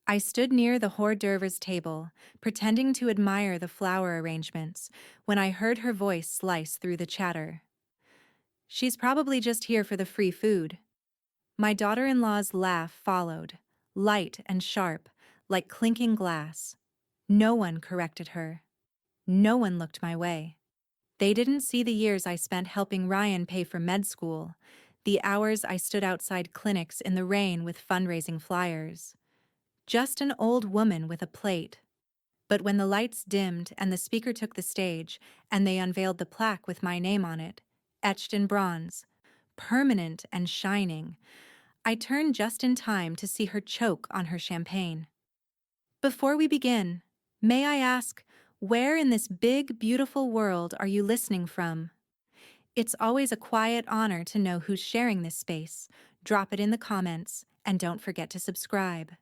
I stood near the hors d'oeuvres table, pretending to admire the flower arrangements, when I heard her voice slice through the chatter. She's probably just here for the free food. My daughter-in-law's laugh followed, light and sharp, like clinking glass. No one corrected her. No one looked my way. They didn't see the years I spent helping Ryan pay for med school, the hours I stood outside clinics in the rain with fundraising flyers. Just an old woman with a plate. But when the lights dimmed and the speaker took the stage, and they unveiled the plaque with my name on it, etched in bronze, permanent and shining, I turned just in time to see her choke on her champagne. Before we begin, may I ask, where in this big, beautiful world are you listening from? It's always a quiet honor to know who's sharing this space. Drop it in the comments, and don't forget to subscribe.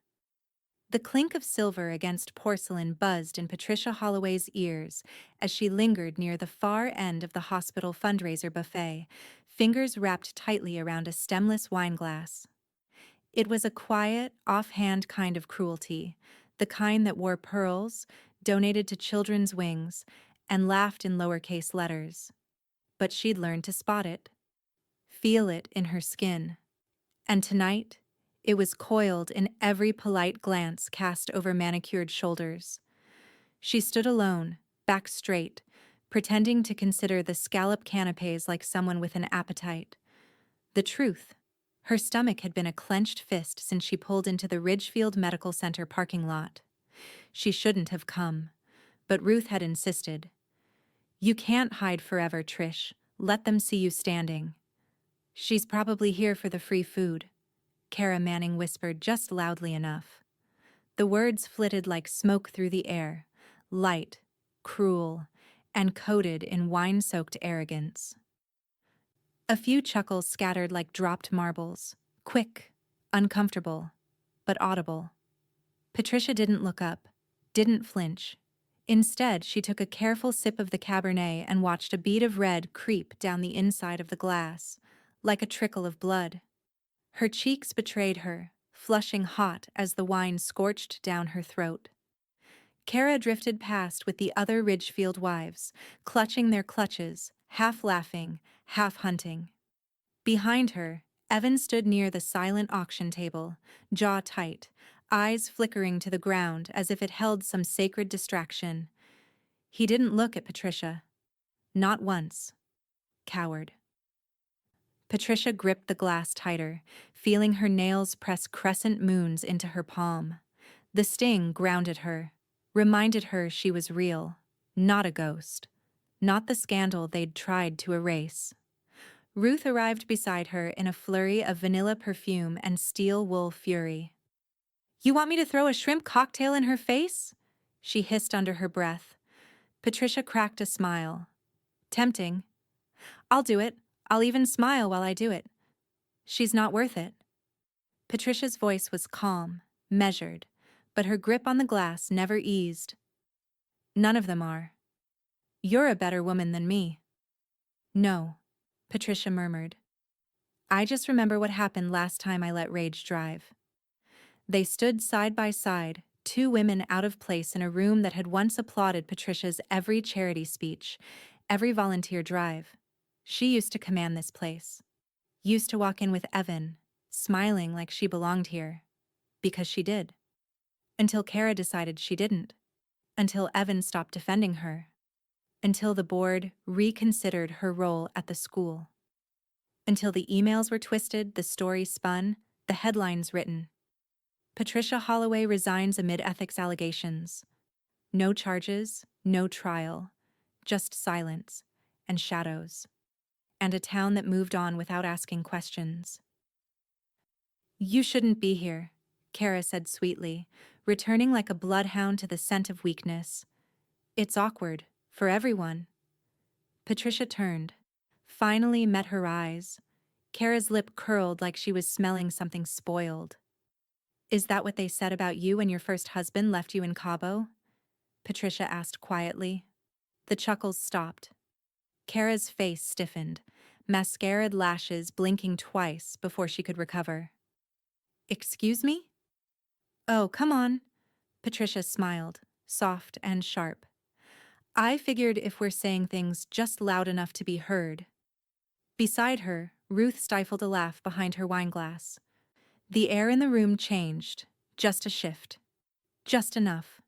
The clink of silver against porcelain buzzed in Patricia Holloway's ears as she lingered near the far end of the hospital fundraiser buffet, fingers wrapped tightly around a stemless wineglass. It was a quiet, offhand kind of cruelty, the kind that wore pearls, donated to children's wings, and laughed in lowercase letters. But she'd learned to spot it, feel it in her skin. And tonight, it was coiled in every polite glance cast over manicured shoulders. She stood alone, back straight, pretending to consider the scallop canapes like someone with an appetite. The truth, her stomach had been a clenched fist since she pulled into the Ridgefield Medical Center parking lot. She shouldn't have come, but Ruth had insisted. "You can't hide forever, Trish. Let them see you standing." "She's probably here for the free food," Kara Manning whispered just loudly enough. The words flitted like smoke through the air, light, cruel, and coated in wine-soaked arrogance. A few chuckles scattered like dropped marbles, quick, uncomfortable, but audible. Patricia didn't look up, didn't flinch. Instead, she took a careful sip of the Cabernet and watched a bead of red creep down the inside of the glass, like a trickle of blood. Her cheeks betrayed her, flushing hot as the wine scorched down her throat. Kara drifted past with the other Ridgefield wives, clutching their clutches, half laughing, half hunting. Behind her, Evan stood near the silent auction table, jaw tight, eyes flickering to the ground as if it held some sacred distraction. He didn't look at Patricia. Not once. Coward. Patricia gripped the glass tighter, feeling her nails press crescent moons into her palm. The sting grounded her, reminded her she was real, not a ghost, not the scandal they'd tried to erase. Ruth arrived beside her in a flurry of vanilla perfume and steel wool fury. "You want me to throw a shrimp cocktail in her face?" she hissed under her breath. Patricia cracked a smile. Tempting. "I'll do it. I'll even smile while I do it. She's not worth it." Patricia's voice was calm, measured, but her grip on the glass never eased. "None of them are. You're a better woman than me." "No," Patricia murmured. "I just remember what happened last time I let rage drive." They stood side by side, two women out of place in a room that had once applauded Patricia's every charity speech, every volunteer drive. She used to command this place. Used to walk in with Evan, smiling like she belonged here. Because she did. Until Kara decided she didn't. Until Evan stopped defending her. Until the board reconsidered her role at the school. Until the emails were twisted, the story spun, the headlines written. Patricia Holloway resigns amid ethics allegations. No charges, no trial, just silence and shadows. And a town that moved on without asking questions. "You shouldn't be here," Kara said sweetly, returning like a bloodhound to the scent of weakness. "It's awkward, for everyone." Patricia turned, finally met her eyes. Kara's lip curled like she was smelling something spoiled. "Is that what they said about you when your first husband left you in Cabo?" Patricia asked quietly. The chuckles stopped. Kara's face stiffened, mascaraed lashes blinking twice before she could recover. "Excuse me?" Oh, come on. Patricia smiled, soft and sharp. I figured if we're saying things just loud enough to be heard. Beside her, Ruth stifled a laugh behind her wineglass. The air in the room changed, just a shift. Just enough.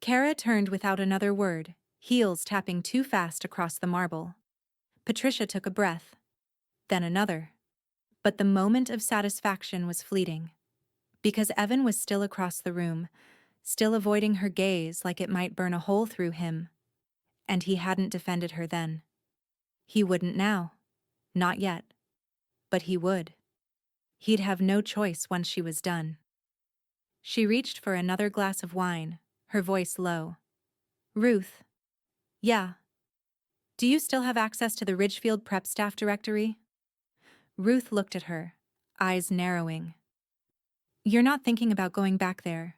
Kara turned without another word, heels tapping too fast across the marble. Patricia took a breath, then another. But the moment of satisfaction was fleeting. Because Evan was still across the room, still avoiding her gaze like it might burn a hole through him. And he hadn't defended her then. He wouldn't now. Not yet. But he would. He'd have no choice once she was done. She reached for another glass of wine, her voice low. Ruth. Yeah. Do you still have access to the Ridgefield Prep Staff Directory? Ruth looked at her, eyes narrowing. You're not thinking about going back there.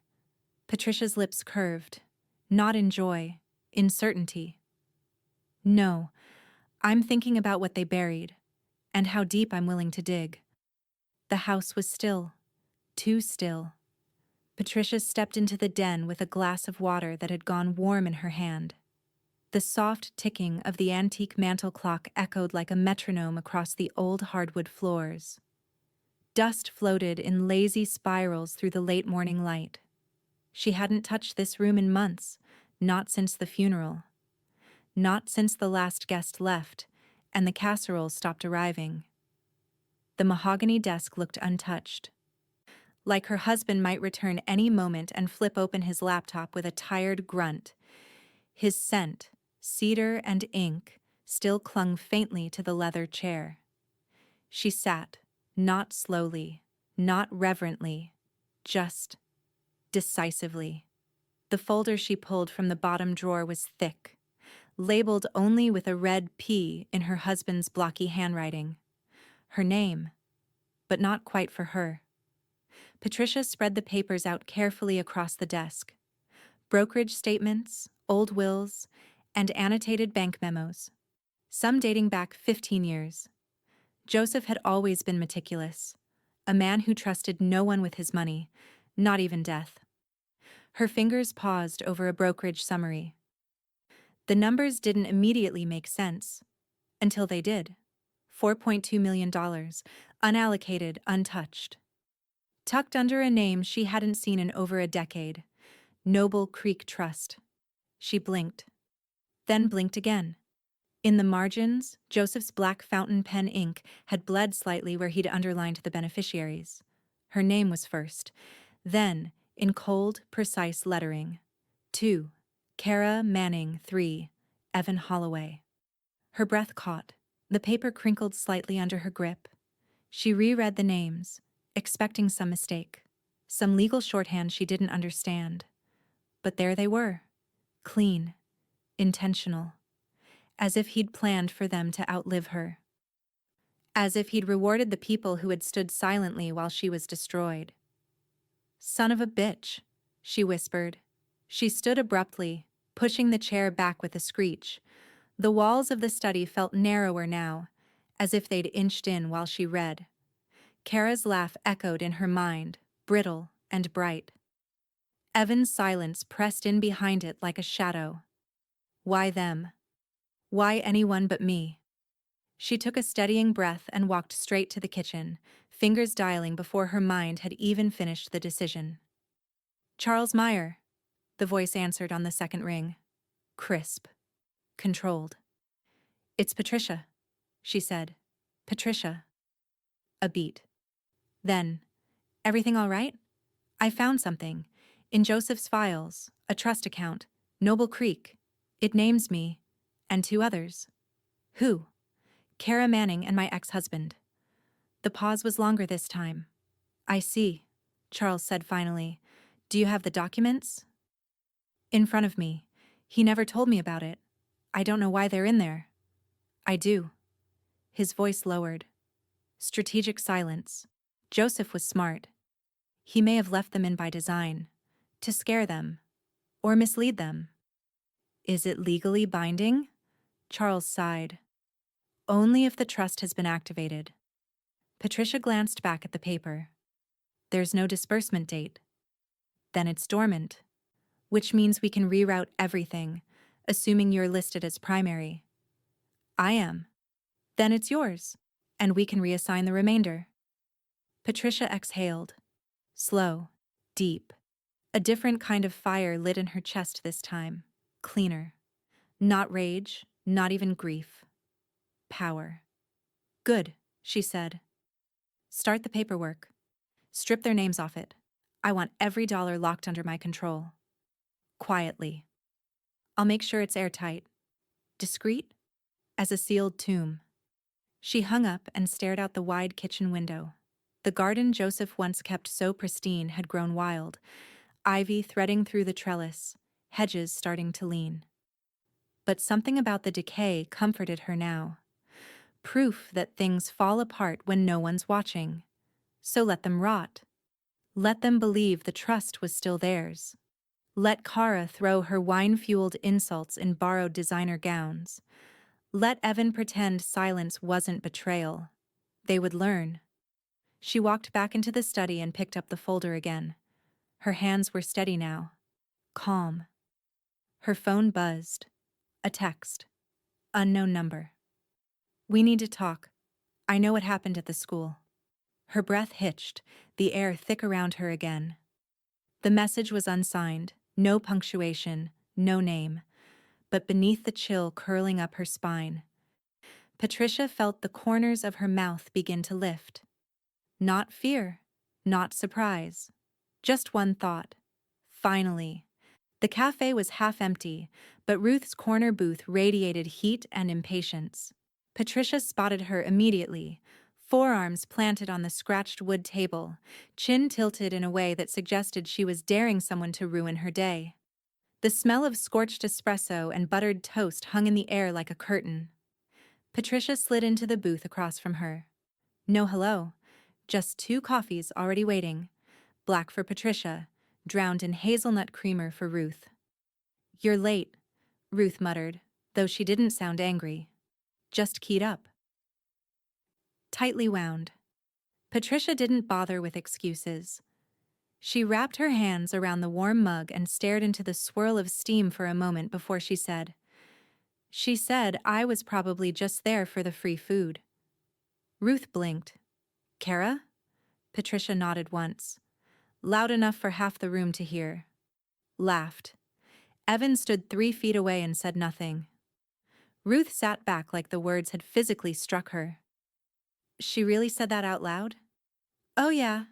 Patricia's lips curved. Not in joy, in certainty. No, I'm thinking about what they buried, and how deep I'm willing to dig. The house was still, too still. Patricia stepped into the den with a glass of water that had gone warm in her hand. The soft ticking of the antique mantel clock echoed like a metronome across the old hardwood floors. Dust floated in lazy spirals through the late morning light. She hadn't touched this room in months, not since the funeral. Not since the last guest left, and the casseroles stopped arriving. The mahogany desk looked untouched. Like her husband might return any moment and flip open his laptop with a tired grunt. His scent, cedar and ink, still clung faintly to the leather chair. She sat, not slowly, not reverently, just decisively. The folder she pulled from the bottom drawer was thick, labeled only with a red P in her husband's blocky handwriting. Her name, but not quite for her. Patricia spread the papers out carefully across the desk. Brokerage statements, old wills, and annotated bank memos. Some dating back 15 years. Joseph had always been meticulous, a man who trusted no one with his money, not even death. Her fingers paused over a brokerage summary. The numbers didn't immediately make sense. Until they did. $4.2 million, unallocated, untouched. Tucked under a name she hadn't seen in over a decade. Noble Creek Trust. She blinked. Then blinked again. In the margins, Joseph's black fountain pen ink had bled slightly where he'd underlined the beneficiaries. Her name was first. Then, in cold, precise lettering. 2. Kara Manning, 3. Evan Holloway. Her breath caught. The paper crinkled slightly under her grip. She reread the names, expecting some mistake. Some legal shorthand she didn't understand. But there they were. Clean. Intentional. As if he'd planned for them to outlive her. As if he'd rewarded the people who had stood silently while she was destroyed. Son of a bitch, she whispered. She stood abruptly, pushing the chair back with a screech. The walls of the study felt narrower now, as if they'd inched in while she read. Kara's laugh echoed in her mind, brittle and bright. Evan's silence pressed in behind it like a shadow. Why them? Why anyone but me? She took a steadying breath and walked straight to the kitchen, fingers dialing before her mind had even finished the decision. Charles Meyer, the voice answered on the second ring. Crisp. Controlled. It's Patricia, she said. Patricia. A beat. Then, everything all right? I found something. In Joseph's files, a trust account, Noble Creek. It names me, and 2 others. Who? Kara Manning and my ex-husband. The pause was longer this time. I see, Charles said finally. Do you have the documents? In front of me. He never told me about it. I don't know why they're in there. I do. His voice lowered. Strategic silence. Joseph was smart. He may have left them in by design. To scare them. Or mislead them. Is it legally binding? Charles sighed. Only if the trust has been activated. Patricia glanced back at the paper. There's no disbursement date. Then it's dormant, which means we can reroute everything, assuming you're listed as primary. I am. Then it's yours, and we can reassign the remainder. Patricia exhaled. Slow, deep. A different kind of fire lit in her chest this time. Cleaner. Not rage, not even grief. Power. Good, she said. Start the paperwork. Strip their names off it. I want every dollar locked under my control. Quietly. I'll make sure it's airtight. Discreet? As a sealed tomb. She hung up and stared out the wide kitchen window. The garden Joseph once kept so pristine had grown wild, ivy threading through the trellis, hedges starting to lean. But something about the decay comforted her now. Proof that things fall apart when no one's watching. So let them rot. Let them believe the trust was still theirs. Let Kara throw her wine-fueled insults in borrowed designer gowns. Let Evan pretend silence wasn't betrayal. They would learn. She walked back into the study and picked up the folder again. Her hands were steady now. Calm. Her phone buzzed. A text. Unknown number. We need to talk. I know what happened at the school. Her breath hitched, the air thick around her again. The message was unsigned, no punctuation, no name. But beneath the chill curling up her spine, Patricia felt the corners of her mouth begin to lift. Not fear, not surprise, just one thought. Finally. The cafe was half empty, but Ruth's corner booth radiated heat and impatience. Patricia spotted her immediately, forearms planted on the scratched wood table, chin tilted in a way that suggested she was daring someone to ruin her day. The smell of scorched espresso and buttered toast hung in the air like a curtain. Patricia slid into the booth across from her. No hello, just 2 coffees already waiting. Black for Patricia, drowned in hazelnut creamer for Ruth. You're late, Ruth muttered, though she didn't sound angry. Just keyed up. Tightly wound. Patricia didn't bother with excuses. She wrapped her hands around the warm mug and stared into the swirl of steam for a moment before she said, I was probably just there for the free food. Ruth blinked. Kara? Patricia nodded once. Loud enough for half the room to hear. Laughed. Evan stood 3 feet away and said nothing. Ruth sat back like the words had physically struck her. She really said that out loud? Oh yeah,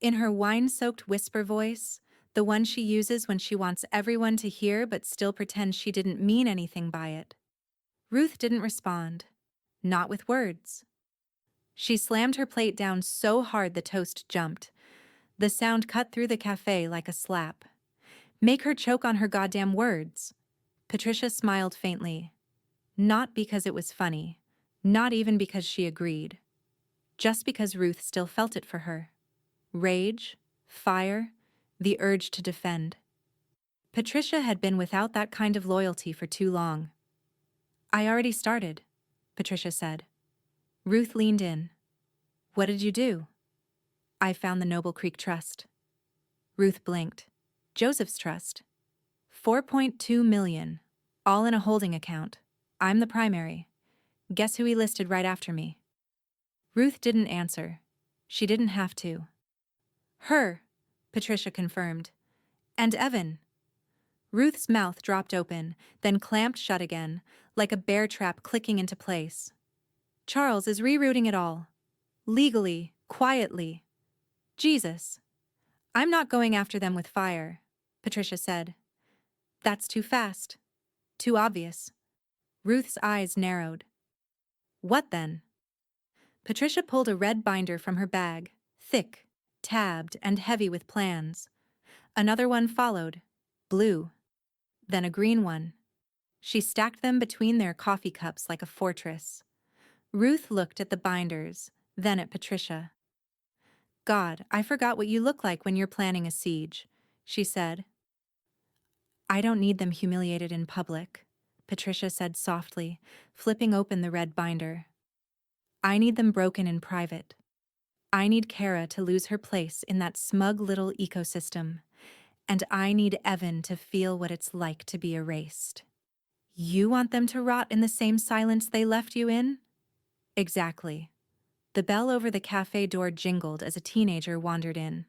in her wine-soaked whisper voice, the one she uses when she wants everyone to hear but still pretends she didn't mean anything by it. Ruth didn't respond. Not with words. She slammed her plate down so hard the toast jumped. The sound cut through the cafe like a slap. Make her choke on her goddamn words. Patricia smiled faintly. Not because it was funny. Not even because she agreed. Just because Ruth still felt it for her. Rage, fire, the urge to defend. Patricia had been without that kind of loyalty for too long. I already started, Patricia said. Ruth leaned in. What did you do? I found the Noble Creek Trust. Ruth blinked. Joseph's trust. 4.2 million, all in a holding account. I'm the primary. Guess who he listed right after me? Ruth didn't answer. She didn't have to. Her, Patricia confirmed. And Evan. Ruth's mouth dropped open, then clamped shut again, like a bear trap clicking into place. Charles is rerouting it all. Legally, quietly. Jesus. I'm not going after them with fire, Patricia said. That's too fast. Too obvious. Ruth's eyes narrowed. What then? Patricia pulled a red binder from her bag, thick, tabbed, and heavy with plans. Another one followed, blue. Then a green one. She stacked them between their coffee cups like a fortress. Ruth looked at the binders, then at Patricia. God, I forgot what you look like when you're planning a siege, she said. I don't need them humiliated in public, Patricia said softly, flipping open the red binder. I need them broken in private. I need Kara to lose her place in that smug little ecosystem. And I need Evan to feel what it's like to be erased. You want them to rot in the same silence they left you in? Exactly. The bell over the cafe door jingled as a teenager wandered in.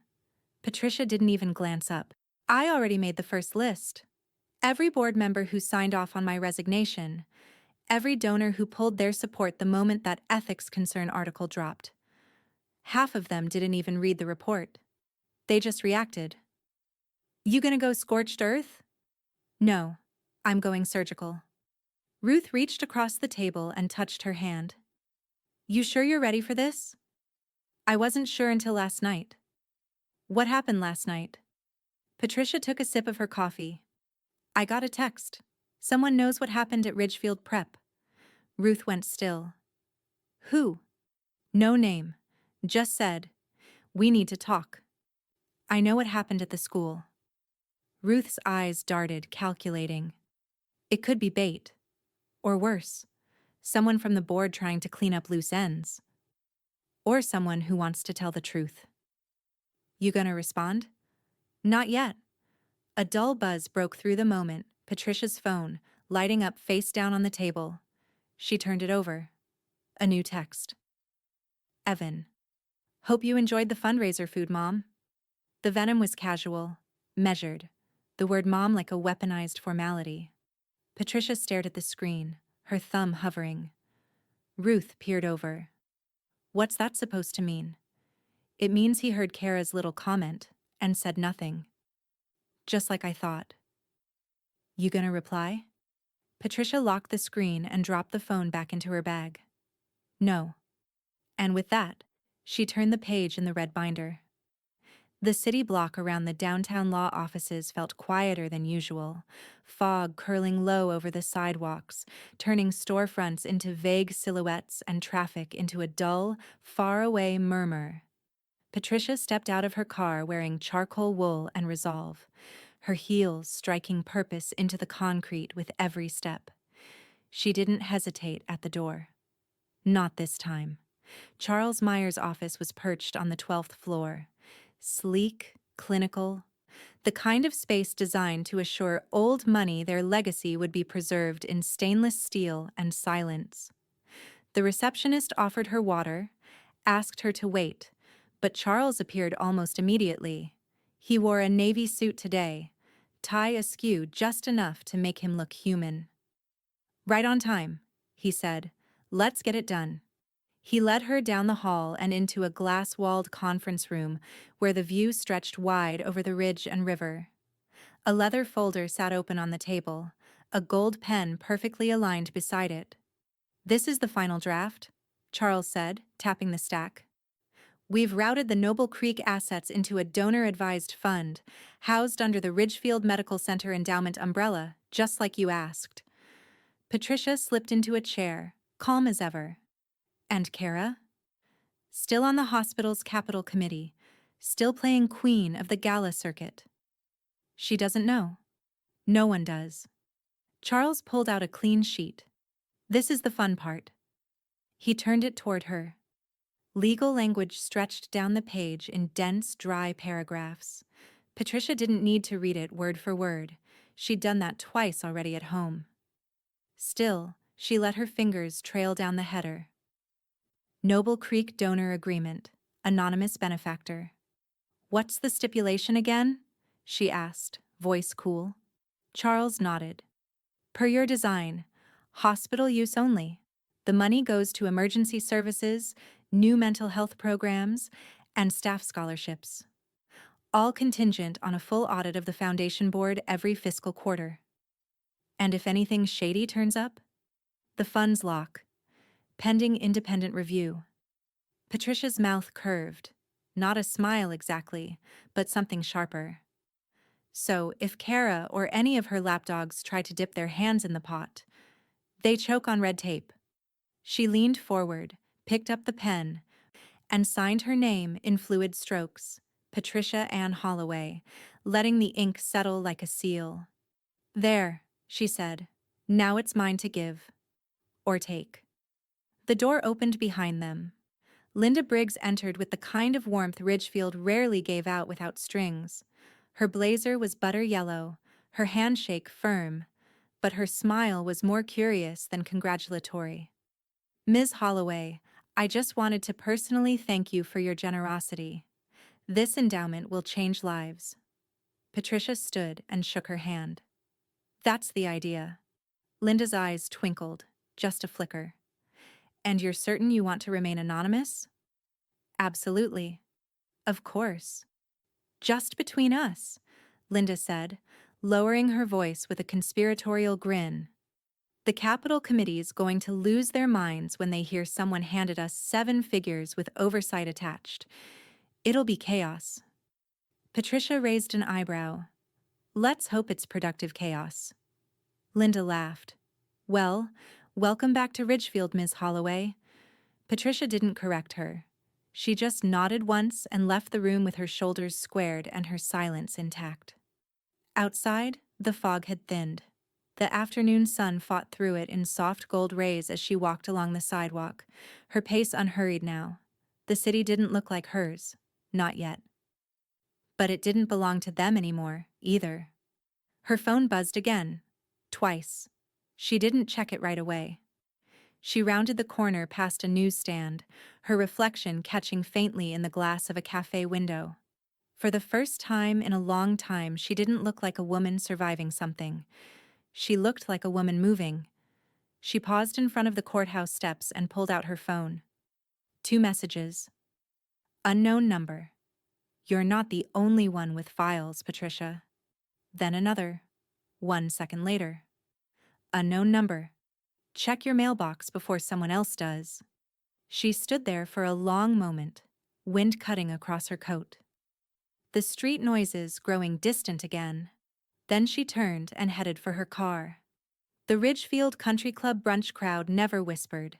Patricia didn't even glance up. I already made the first list. Every board member who signed off on my resignation, every donor who pulled their support the moment that ethics concern article dropped. Half of them didn't even read the report. They just reacted. You gonna go scorched earth? No, I'm going surgical. Ruth reached across the table and touched her hand. You sure you're ready for this? I wasn't sure until last night. What happened last night? Patricia took a sip of her coffee. I got a text. Someone knows what happened at Ridgefield Prep. Ruth went still. Who? No name. Just said, we need to talk. I know what happened at the school. Ruth's eyes darted, calculating. It could be bait. Or worse, someone from the board trying to clean up loose ends. Or someone who wants to tell the truth. You gonna respond? Not yet. A dull buzz broke through the moment, Patricia's phone, lighting up face down on the table. She turned it over. A new text. Evan. Hope you enjoyed the fundraiser food, Mom. The venom was casual, measured, the word mom like a weaponized formality. Patricia stared at the screen, her thumb hovering. Ruth peered over. What's that supposed to mean? It means he heard Kara's little comment and said nothing. Just like I thought. You gonna reply? Patricia locked the screen and dropped the phone back into her bag. No. And with that, she turned the page in the red binder. The city block around the downtown law offices felt quieter than usual, fog curling low over the sidewalks, turning storefronts into vague silhouettes and traffic into a dull, faraway murmur. Patricia stepped out of her car wearing charcoal wool and resolve, her heels striking purpose into the concrete with every step. She didn't hesitate at the door. Not this time. Charles Meyer's office was perched on the 12th floor. Sleek, clinical, the kind of space designed to assure old money their legacy would be preserved in stainless steel and silence. The receptionist offered her water, asked her to wait, but Charles appeared almost immediately. He wore a navy suit today, tie askew just enough to make him look human. Right on time, he said. Let's get it done. He led her down the hall and into a glass-walled conference room where the view stretched wide over the ridge and river. A leather folder sat open on the table, a gold pen perfectly aligned beside it. This is the final draft, Charles said, tapping the stack. We've routed the Noble Creek assets into a donor-advised fund, housed under the Ridgefield Medical Center endowment umbrella, just like you asked. Patricia slipped into a chair, calm as ever. And Kara? Still on the hospital's capital committee, still playing queen of the gala circuit. She doesn't know. No one does. Charles pulled out a clean sheet. This is the fun part. He turned it toward her. Legal language stretched down the page in dense, dry paragraphs. Patricia didn't need to read it word for word. She'd done that twice already at home. Still, she let her fingers trail down the header. Noble Creek Donor Agreement, Anonymous Benefactor. What's the stipulation again? She asked, voice cool. Charles nodded. Per your design, hospital use only. The money goes to emergency services, new mental health programs, and staff scholarships. All contingent on a full audit of the foundation board every fiscal quarter. And if anything shady turns up? The funds lock. Pending independent review. Patricia's mouth curved. Not a smile exactly, but something sharper. So, if Kara or any of her lapdogs try to dip their hands in the pot, they choke on red tape. She leaned forward, picked up the pen, and signed her name in fluid strokes, Patricia Ann Holloway, letting the ink settle like a seal. There, she said. Now it's mine to give. Or take. The door opened behind them. Linda Briggs entered with the kind of warmth Ridgefield rarely gave out without strings. Her blazer was butter yellow, her handshake firm, but her smile was more curious than congratulatory. Ms. Holloway, I just wanted to personally thank you for your generosity. This endowment will change lives. Patricia stood and shook her hand. That's the idea. Linda's eyes twinkled, just a flicker. And you're certain you want to remain anonymous? Absolutely. Of course. Just between us, Linda said, lowering her voice with a conspiratorial grin. The Capital Committee's going to lose their minds when they hear someone handed us 7 figures with oversight attached. It'll be chaos. Patricia raised an eyebrow. Let's hope it's productive chaos. Linda laughed. Well, welcome back to Ridgefield, Ms. Holloway. Patricia didn't correct her. She just nodded once and left the room with her shoulders squared and her silence intact. Outside, the fog had thinned. The afternoon sun fought through it in soft gold rays as she walked along the sidewalk, her pace unhurried now. The city didn't look like hers. Not yet. But it didn't belong to them anymore, either. Her phone buzzed again. Twice. She didn't check it right away. She rounded the corner past a newsstand, her reflection catching faintly in the glass of a cafe window. For the first time in a long time, she didn't look like a woman surviving something. She looked like a woman moving. She paused in front of the courthouse steps and pulled out her phone. 2 messages. Unknown number. You're not the only one with files, Patricia. Then another. 1 second later. Unknown number. Check your mailbox before someone else does. She stood there for a long moment, wind cutting across her coat. The street noises growing distant again. Then she turned and headed for her car. The Ridgefield Country Club brunch crowd never whispered.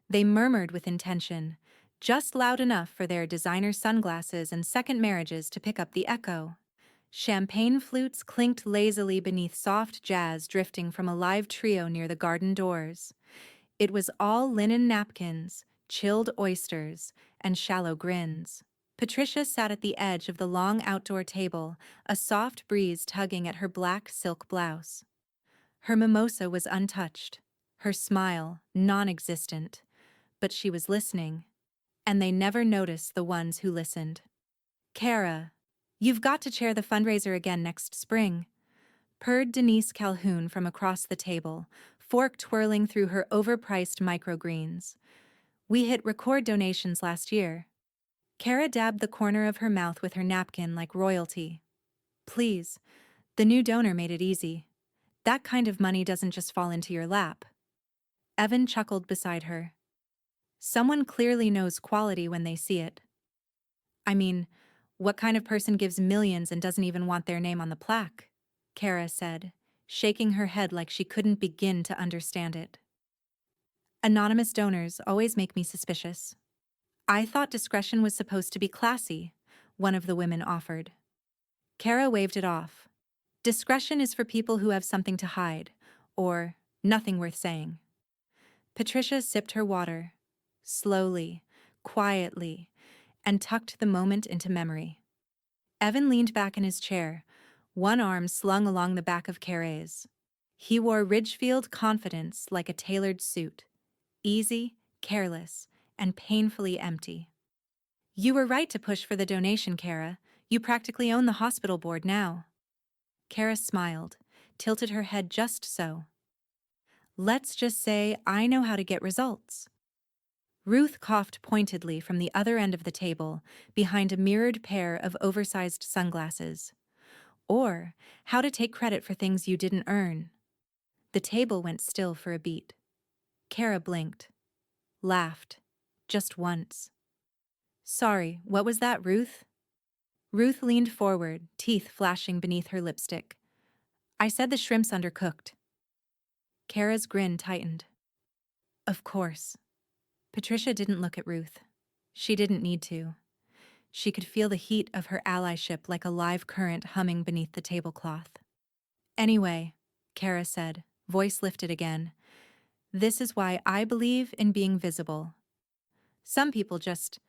They murmured with intention, just loud enough for their designer sunglasses and second marriages to pick up the echo. Champagne flutes clinked lazily beneath soft jazz drifting from a live trio near the garden doors. It was all linen napkins, chilled oysters, and shallow grins. Patricia sat at the edge of the long outdoor table, a soft breeze tugging at her black silk blouse. Her mimosa was untouched, her smile non-existent, but she was listening, and they never noticed the ones who listened. Kara, you've got to chair the fundraiser again next spring, purred Denise Calhoun from across the table, fork twirling through her overpriced microgreens. We hit record donations last year. Kara dabbed the corner of her mouth with her napkin like royalty. Please, the new donor made it easy. That kind of money doesn't just fall into your lap. Evan chuckled beside her. Someone clearly knows quality when they see it. I mean, what kind of person gives millions and doesn't even want their name on the plaque? Kara said, shaking her head like she couldn't begin to understand it. Anonymous donors always make me suspicious. I thought discretion was supposed to be classy, one of the women offered. Kara waved it off. Discretion is for people who have something to hide, or nothing worth saying. Patricia sipped her water, slowly, quietly, and tucked the moment into memory. Evan leaned back in his chair, one arm slung along the back of Kara's. He wore Ridgefield confidence like a tailored suit, easy, careless, and painfully empty. You were right to push for the donation, Kara. You practically own the hospital board now. Kara smiled, tilted her head just so. Let's just say I know how to get results. Ruth coughed pointedly from the other end of the table, behind a mirrored pair of oversized sunglasses. Or how to take credit for things you didn't earn. The table went still for a beat. Kara blinked. Laughed. Just once. Sorry, what was that, Ruth? Ruth leaned forward, teeth flashing beneath her lipstick. I said the shrimp's undercooked. Kara's grin tightened. Of course. Patricia didn't look at Ruth. She didn't need to. She could feel the heat of her allyship like a live current humming beneath the tablecloth. Anyway, Kara said, voice lifted again, this is why I believe in being visible. Some people just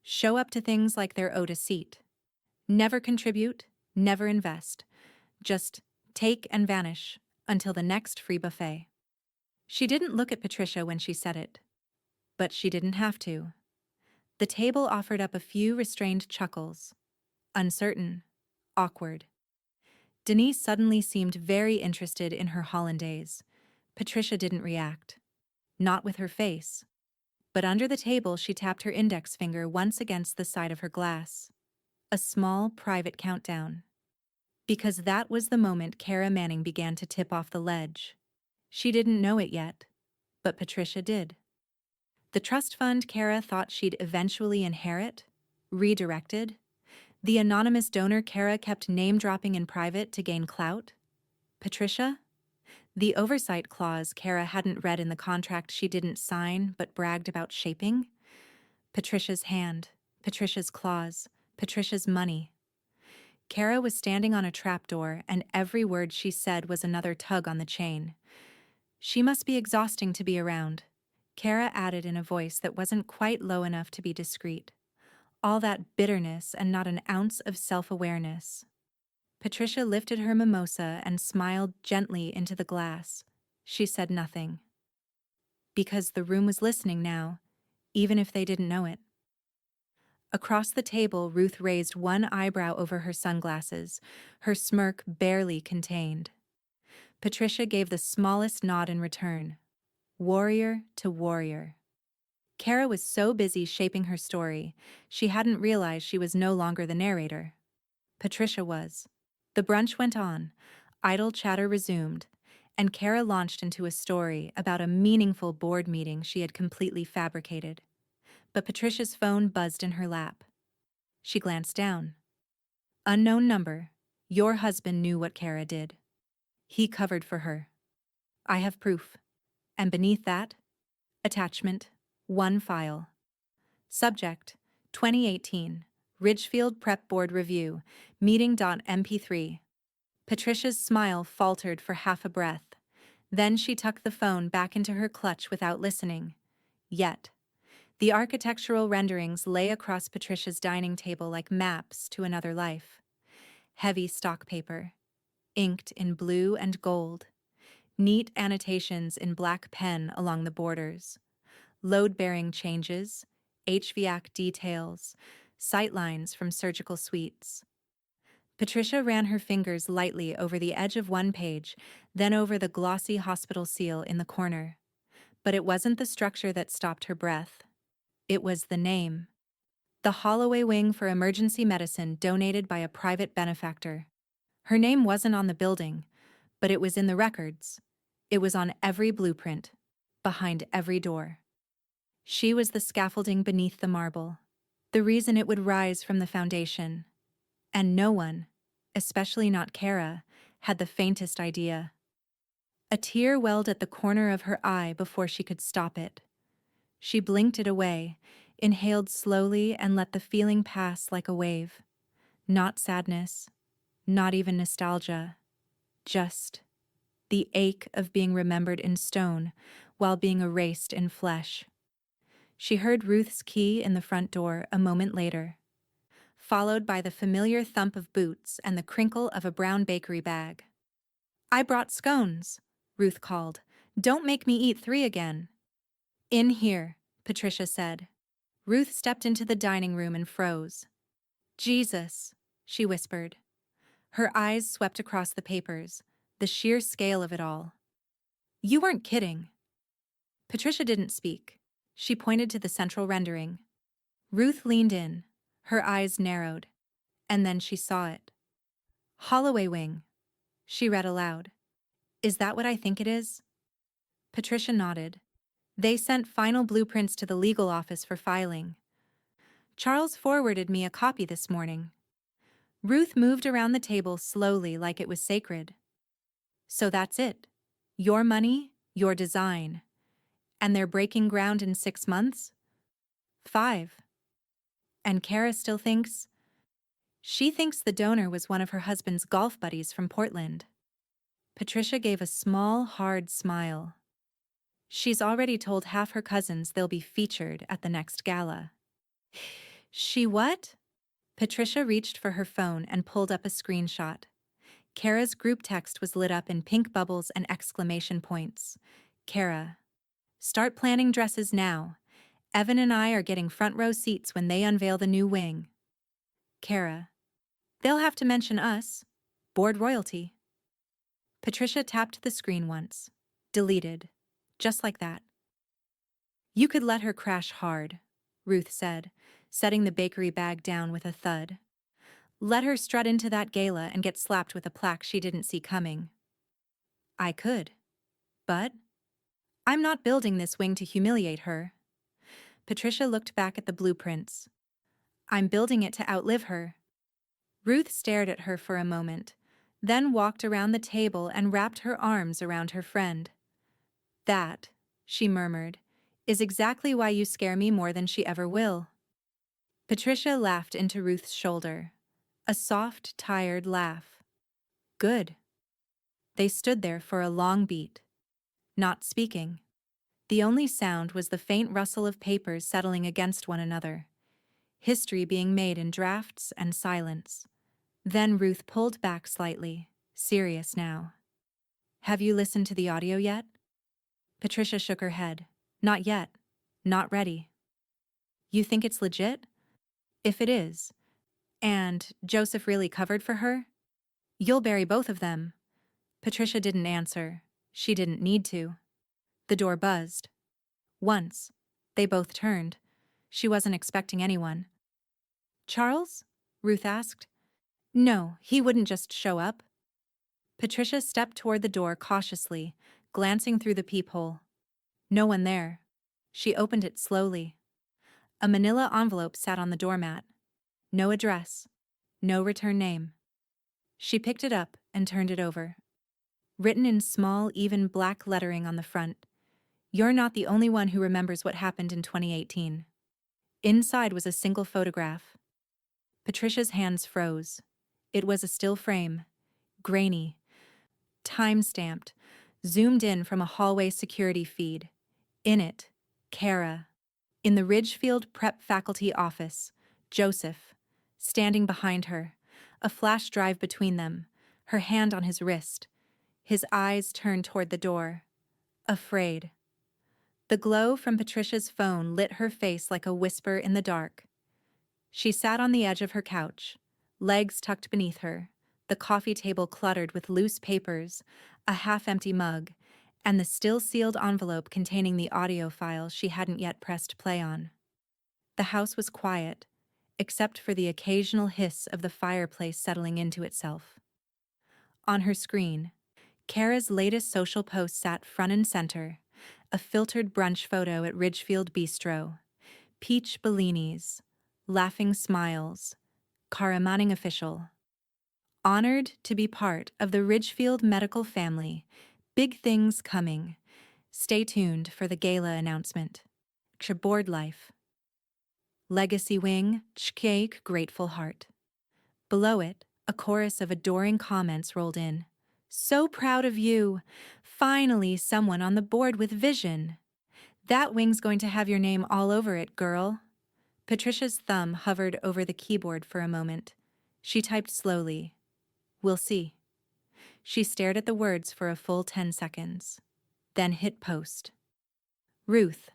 show up to things like they're owed a seat. Never contribute, Never invest. Just take and vanish until the next free buffet. She didn't look at Patricia when she said it, but she didn't have to. The table offered up a few restrained chuckles. Uncertain. Awkward. Denise suddenly seemed very interested in her hollandaise. Patricia didn't react. Not with her face. But under the table she tapped her index finger once against the side of her glass. A small, private countdown. Because that was the moment Kara Manning began to tip off the ledge. She didn't know it yet, but Patricia did. The trust fund Kara thought she'd eventually inherit? Redirected? The anonymous donor Kara kept name-dropping in private to gain clout? Patricia? The oversight clause Kara hadn't read in the contract she didn't sign but bragged about shaping? Patricia's hand, Patricia's claws, Patricia's money. Kara was standing on a trapdoor, and every word she said was another tug on the chain. She must be exhausting to be around, Kara added in a voice that wasn't quite low enough to be discreet. All that bitterness and not an ounce of self-awareness. Patricia lifted her mimosa and smiled gently into the glass. She said nothing. Because the room was listening now, even if they didn't know it. Across the table, Ruth raised one eyebrow over her sunglasses, her smirk barely contained. Patricia gave the smallest nod in return. Warrior to warrior. Kara was so busy shaping her story, she hadn't realized she was no longer the narrator. Patricia was. The brunch went on, idle chatter resumed, and Kara launched into a story about a meaningful board meeting she had completely fabricated. But Patricia's phone buzzed in her lap. She glanced down. Unknown number. Your husband knew what Kara did. He covered for her. I have proof. And beneath that, attachment, one file. Subject, 2018, Ridgefield Prep Board Review, meeting.mp3. Patricia's smile faltered for half a breath. Then she tucked the phone back into her clutch without listening. Yet, the architectural renderings lay across Patricia's dining table like maps to another life. Heavy stock paper, inked in blue and gold. Neat annotations in black pen along the borders. Load-bearing changes, HVAC details, sightlines from surgical suites. Patricia ran her fingers lightly over the edge of one page, then over the glossy hospital seal in the corner. But it wasn't the structure that stopped her breath. It was the name. The Holloway Wing for Emergency Medicine donated by a private benefactor. Her name wasn't on the building, but it was in the records. It was on every blueprint, behind every door. She was the scaffolding beneath the marble, the reason it would rise from the foundation. And no one, especially not Kara, had the faintest idea. A tear welled at the corner of her eye before she could stop it. She blinked it away, inhaled slowly and let the feeling pass like a wave. Not sadness, not even nostalgia, just the ache of being remembered in stone while being erased in flesh. She heard Ruth's key in the front door a moment later, followed by the familiar thump of boots and the crinkle of a brown bakery bag. I brought scones, Ruth called. Don't make me eat 3 again. In here, Patricia said. Ruth stepped into the dining room and froze. Jesus, she whispered. Her eyes swept across the papers, the sheer scale of it all. You weren't kidding. Patricia didn't speak. She pointed to the central rendering. Ruth leaned in, her eyes narrowed, and then she saw it. Holloway Wing, she read aloud. Is that what I think it is? Patricia nodded. They sent final blueprints to the legal office for filing. Charles forwarded me a copy this morning. Ruth moved around the table slowly like it was sacred. So that's it. Your money, your design. And they're breaking ground in 6 months? 5. And Kara still thinks? She thinks the donor was one of her husband's golf buddies from Portland. Patricia gave a small, hard smile. She's already told half her cousins they'll be featured at the next gala. She what? Patricia reached for her phone and pulled up a screenshot. Kara's group text was lit up in pink bubbles and exclamation points. Kara. Start planning dresses now. Evan and I are getting front row seats when they unveil the new wing. Kara. They'll have to mention us. Board royalty. Patricia tapped the screen once. Deleted. Just like that. You could let her crash hard, Ruth said, setting the bakery bag down with a thud. Let her strut into that gala and get slapped with a plaque she didn't see coming. I could. But I'm not building this wing to humiliate her. Patricia looked back at the blueprints. I'm building it to outlive her. Ruth stared at her for a moment, then walked around the table and wrapped her arms around her friend. That, she murmured, is exactly why you scare me more than she ever will. Patricia laughed into Ruth's shoulder. A soft, tired laugh. Good. They stood there for a long beat, not speaking. The only sound was the faint rustle of papers settling against one another. History being made in drafts and silence. Then Ruth pulled back slightly, serious now. Have you listened to the audio yet? Patricia shook her head. Not yet. Not ready. You think it's legit? If it is, and Joseph really covered for her, you'll bury both of them. Patricia didn't answer. She didn't need to. The door buzzed. Once. They both turned. She wasn't expecting anyone. Charles? Ruth asked. No, he wouldn't just show up. Patricia stepped toward the door cautiously, glancing through the peephole. No one there. She opened it slowly. A manila envelope sat on the doormat. No address. No return name. She picked it up and turned it over. Written in small, even black lettering on the front. You're not the only one who remembers what happened in 2018. Inside was a single photograph. Patricia's hands froze. It was a still frame. Grainy. Time-stamped. Zoomed in from a hallway security feed. In it, Kara. In the Ridgefield Prep faculty office, Joseph. Standing behind her. A flash drive between them. Her hand on his wrist. His eyes turned toward the door. Afraid. The glow from Patricia's phone lit her face like a whisper in the dark. She sat on the edge of her couch, legs tucked beneath her, the coffee table cluttered with loose papers, a half-empty mug, and the still-sealed envelope containing the audio file she hadn't yet pressed play on. The house was quiet, except for the occasional hiss of the fireplace settling into itself. On her screen, Kara's latest social post sat front and center, a filtered brunch photo at Ridgefield Bistro, peach bellinis, laughing smiles, Karamanning official. Honored to be part of the Ridgefield medical family, big things coming. Stay tuned for the gala announcement. Board life. Legacy wing, Chkeik grateful heart. Below it, a chorus of adoring comments rolled in. So proud of you. Finally, someone on the board with vision. That wing's going to have your name all over it, girl. Patricia's thumb hovered over the keyboard for a moment. She typed slowly. We'll see. She stared at the words for a full 10 seconds. Then hit post. Ruth,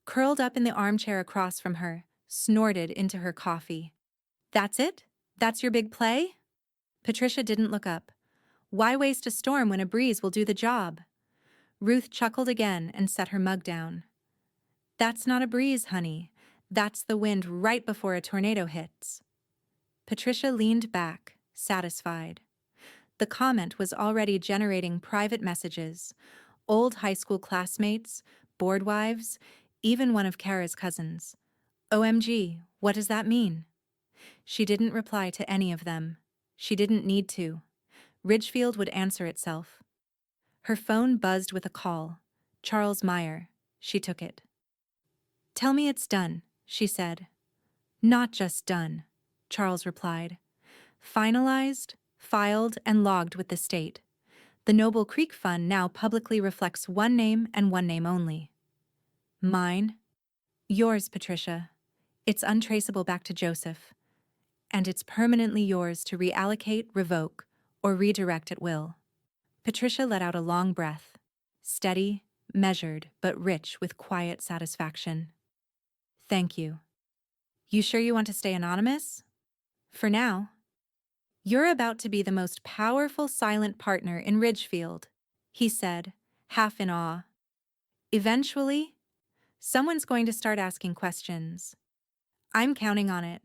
curled up in the armchair across from her, snorted into her coffee. That's it? That's your big play? Patricia didn't look up. Why waste a storm when a breeze will do the job? Ruth chuckled again and set her mug down. That's not a breeze, honey. That's the wind right before a tornado hits. Patricia leaned back, satisfied. The comment was already generating private messages. Old high school classmates, board wives, even one of Kara's cousins. OMG, what does that mean? She didn't reply to any of them. She didn't need to. Ridgefield would answer itself. Her phone buzzed with a call. Charles Meyer. She took it. Tell me it's done, she said. Not just done, Charles replied. Finalized, filed, and logged with the state. The Noble Creek Fund now publicly reflects one name and one name only. Mine. Yours, Patricia. It's untraceable back to Joseph. and it's permanently yours to reallocate, revoke, or redirect at will. Patricia let out a long breath, steady, measured, but rich with quiet satisfaction. Thank you. You sure you want to stay anonymous? For now. You're about to be the most powerful silent partner in Ridgefield, he said, half in awe. Eventually, someone's going to start asking questions. I'm counting on it.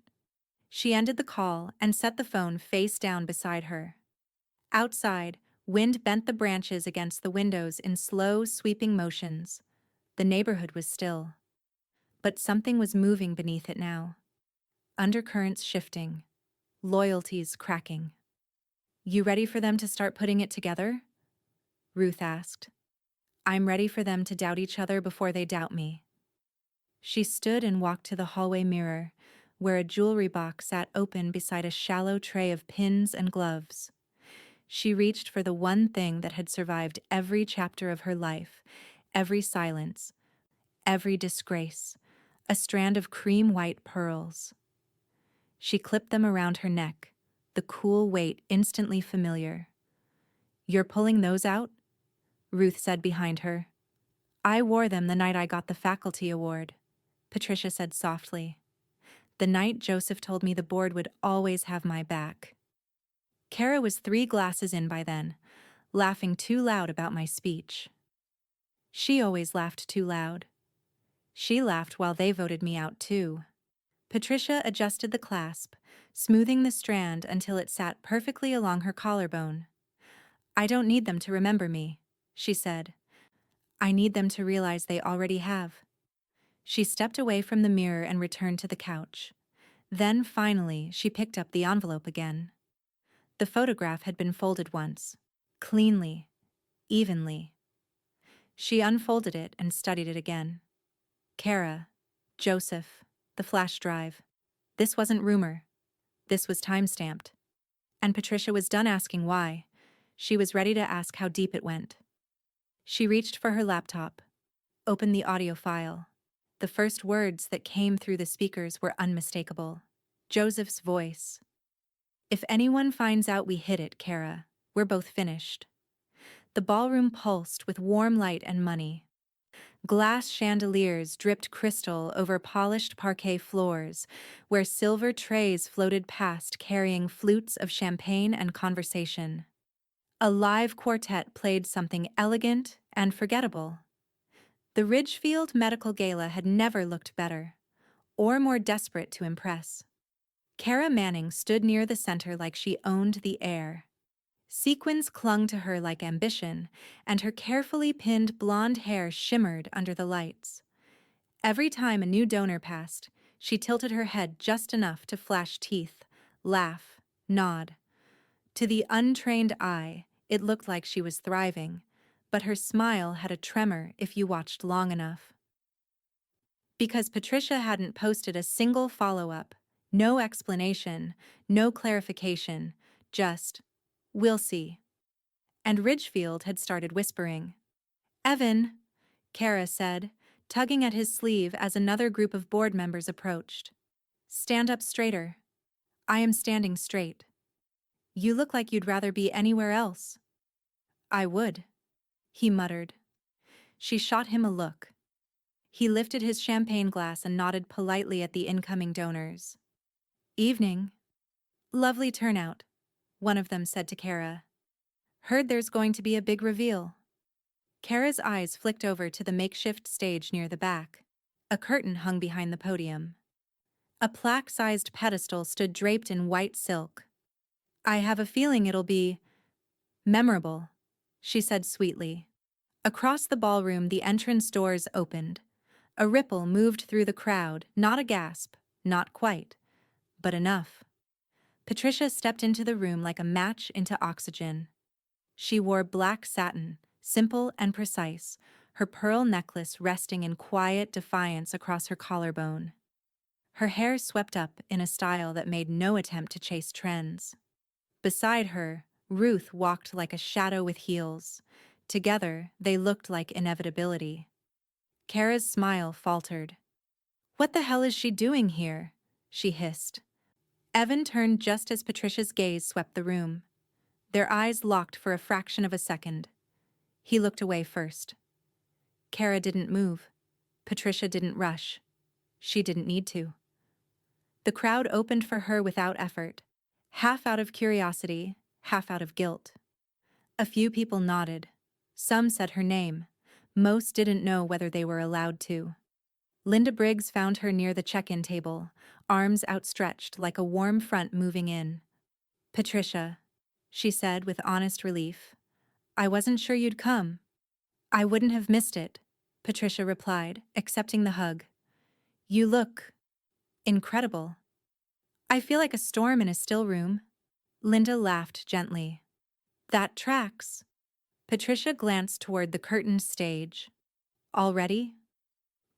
She ended the call and set the phone face down beside her. Outside, wind bent the branches against the windows in slow, sweeping motions. The neighborhood was still. But something was moving beneath it now. Undercurrents shifting, loyalties cracking. You ready for them to start putting it together? Ruth asked. I'm ready for them to doubt each other before they doubt me. She stood and walked to the hallway mirror, where a jewelry box sat open beside a shallow tray of pins and gloves. She reached for the one thing that had survived every chapter of her life, every silence, every disgrace, a strand of cream-white pearls. She clipped them around her neck, the cool weight instantly familiar. You're pulling those out? Ruth said behind her. I wore them the night I got the faculty award, Patricia said softly. The night Joseph told me the board would always have my back. Kara was 3 glasses in by then, laughing too loud about my speech. She always laughed too loud. She laughed while they voted me out too. Patricia adjusted the clasp, smoothing the strand until it sat perfectly along her collarbone. I don't need them to remember me, she said. I need them to realize they already have. She stepped away from the mirror and returned to the couch. Then, finally, she picked up the envelope again. The photograph had been folded once, cleanly, evenly. She unfolded it and studied it again. Kara, Joseph, the flash drive. This wasn't rumor. This was time-stamped. And Patricia was done asking why. She was ready to ask how deep it went. She reached for her laptop, opened the audio file. The first words that came through the speakers were unmistakable. Joseph's voice. If anyone finds out we hid it, Kara, we're both finished. The ballroom pulsed with warm light and money. Glass chandeliers dripped crystal over polished parquet floors, where silver trays floated past carrying flutes of champagne and conversation. A live quartet played something elegant and forgettable. The Ridgefield Medical Gala had never looked better, or more desperate to impress. Kara Manning stood near the center like she owned the air. Sequins clung to her like ambition, and her carefully pinned blonde hair shimmered under the lights. Every time a new donor passed, she tilted her head just enough to flash teeth, laugh, nod. To the untrained eye, it looked like she was thriving, but her smile had a tremor if you watched long enough. Because Patricia hadn't posted a single follow-up, no explanation, no clarification, just, we'll see. And Ridgefield had started whispering. Evan, Kara said, tugging at his sleeve as another group of board members approached. Stand up straighter. I am standing straight. You look like you'd rather be anywhere else. I would, he muttered. She shot him a look. He lifted his champagne glass and nodded politely at the incoming donors. Evening. Lovely turnout, one of them said to Kara. Heard there's going to be a big reveal. Kara's eyes flicked over to the makeshift stage near the back. A curtain hung behind the podium. A plaque-sized pedestal stood draped in white silk. I have a feeling it'll be memorable, she said sweetly. Across the ballroom, the entrance doors opened. A ripple moved through the crowd, not a gasp, not quite, but enough. Patricia stepped into the room like a match into oxygen. She wore black satin, simple and precise, her pearl necklace resting in quiet defiance across her collarbone. Her hair swept up in a style that made no attempt to chase trends. Beside her, Ruth walked like a shadow with heels. Together, they looked like inevitability. Kara's smile faltered. What the hell is she doing here? She hissed. Evan turned just as Patricia's gaze swept the room. Their eyes locked for a fraction of a second. He looked away first. Kara didn't move. Patricia didn't rush. She didn't need to. The crowd opened for her without effort, half out of curiosity, half out of guilt. A few people nodded. Some said her name. Most didn't know whether they were allowed to. Linda Briggs found her near the check-in table, arms outstretched like a warm front moving in. "Patricia," she said with honest relief. "I wasn't sure you'd come." "I wouldn't have missed it," Patricia replied, accepting the hug. "You look incredible." "I feel like a storm in a still room." Linda laughed gently. "That tracks." Patricia glanced toward the curtained stage. "All ready?"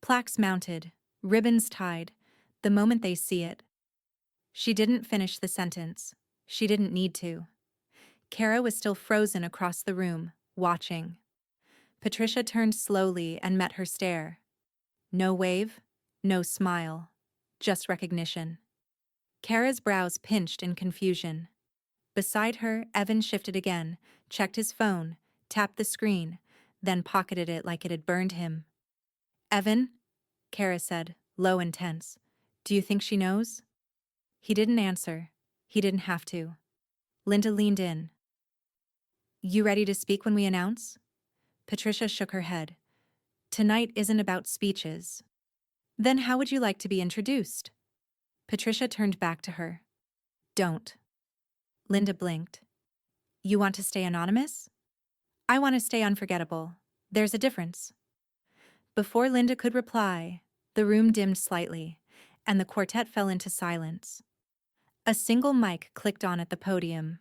Plaques mounted, ribbons tied, the moment they see it. She didn't finish the sentence. She didn't need to. Kara was still frozen across the room, watching. Patricia turned slowly and met her stare. No wave, no smile, just recognition. Kara's brows pinched in confusion. Beside her, Evan shifted again, checked his phone, tapped the screen, then pocketed it like it had burned him. "Evan?" Kara said, low and tense. "Do you think she knows?" He didn't answer. He didn't have to. Linda leaned in. "You ready to speak when we announce?" Patricia shook her head. "Tonight isn't about speeches." "Then how would you like to be introduced?" Patricia turned back to her. "Don't." Linda blinked. "You want to stay anonymous?" "I want to stay unforgettable. There's a difference." Before Linda could reply, the room dimmed slightly, and the quartet fell into silence. A single mic clicked on at the podium.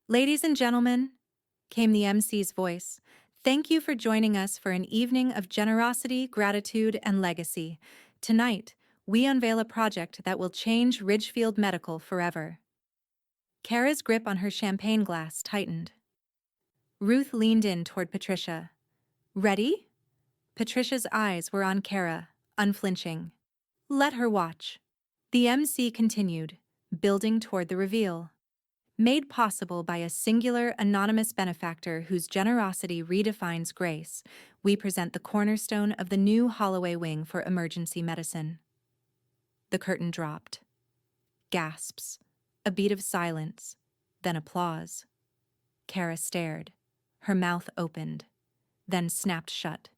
"Ladies and gentlemen," came the MC's voice, "thank you for joining us for an evening of generosity, gratitude, and legacy. Tonight, we unveil a project that will change Ridgefield Medical forever." Kara's grip on her champagne glass tightened. Ruth leaned in toward Patricia. "Ready?" Patricia's eyes were on Kara, unflinching. "Let her watch." The MC continued, building toward the reveal. Made possible by a singular, anonymous benefactor whose generosity redefines grace, we present the cornerstone of the new Holloway Wing for emergency medicine. The curtain dropped. Gasps. A beat of silence. Then applause. Kara stared. Her mouth opened. Then snapped shut.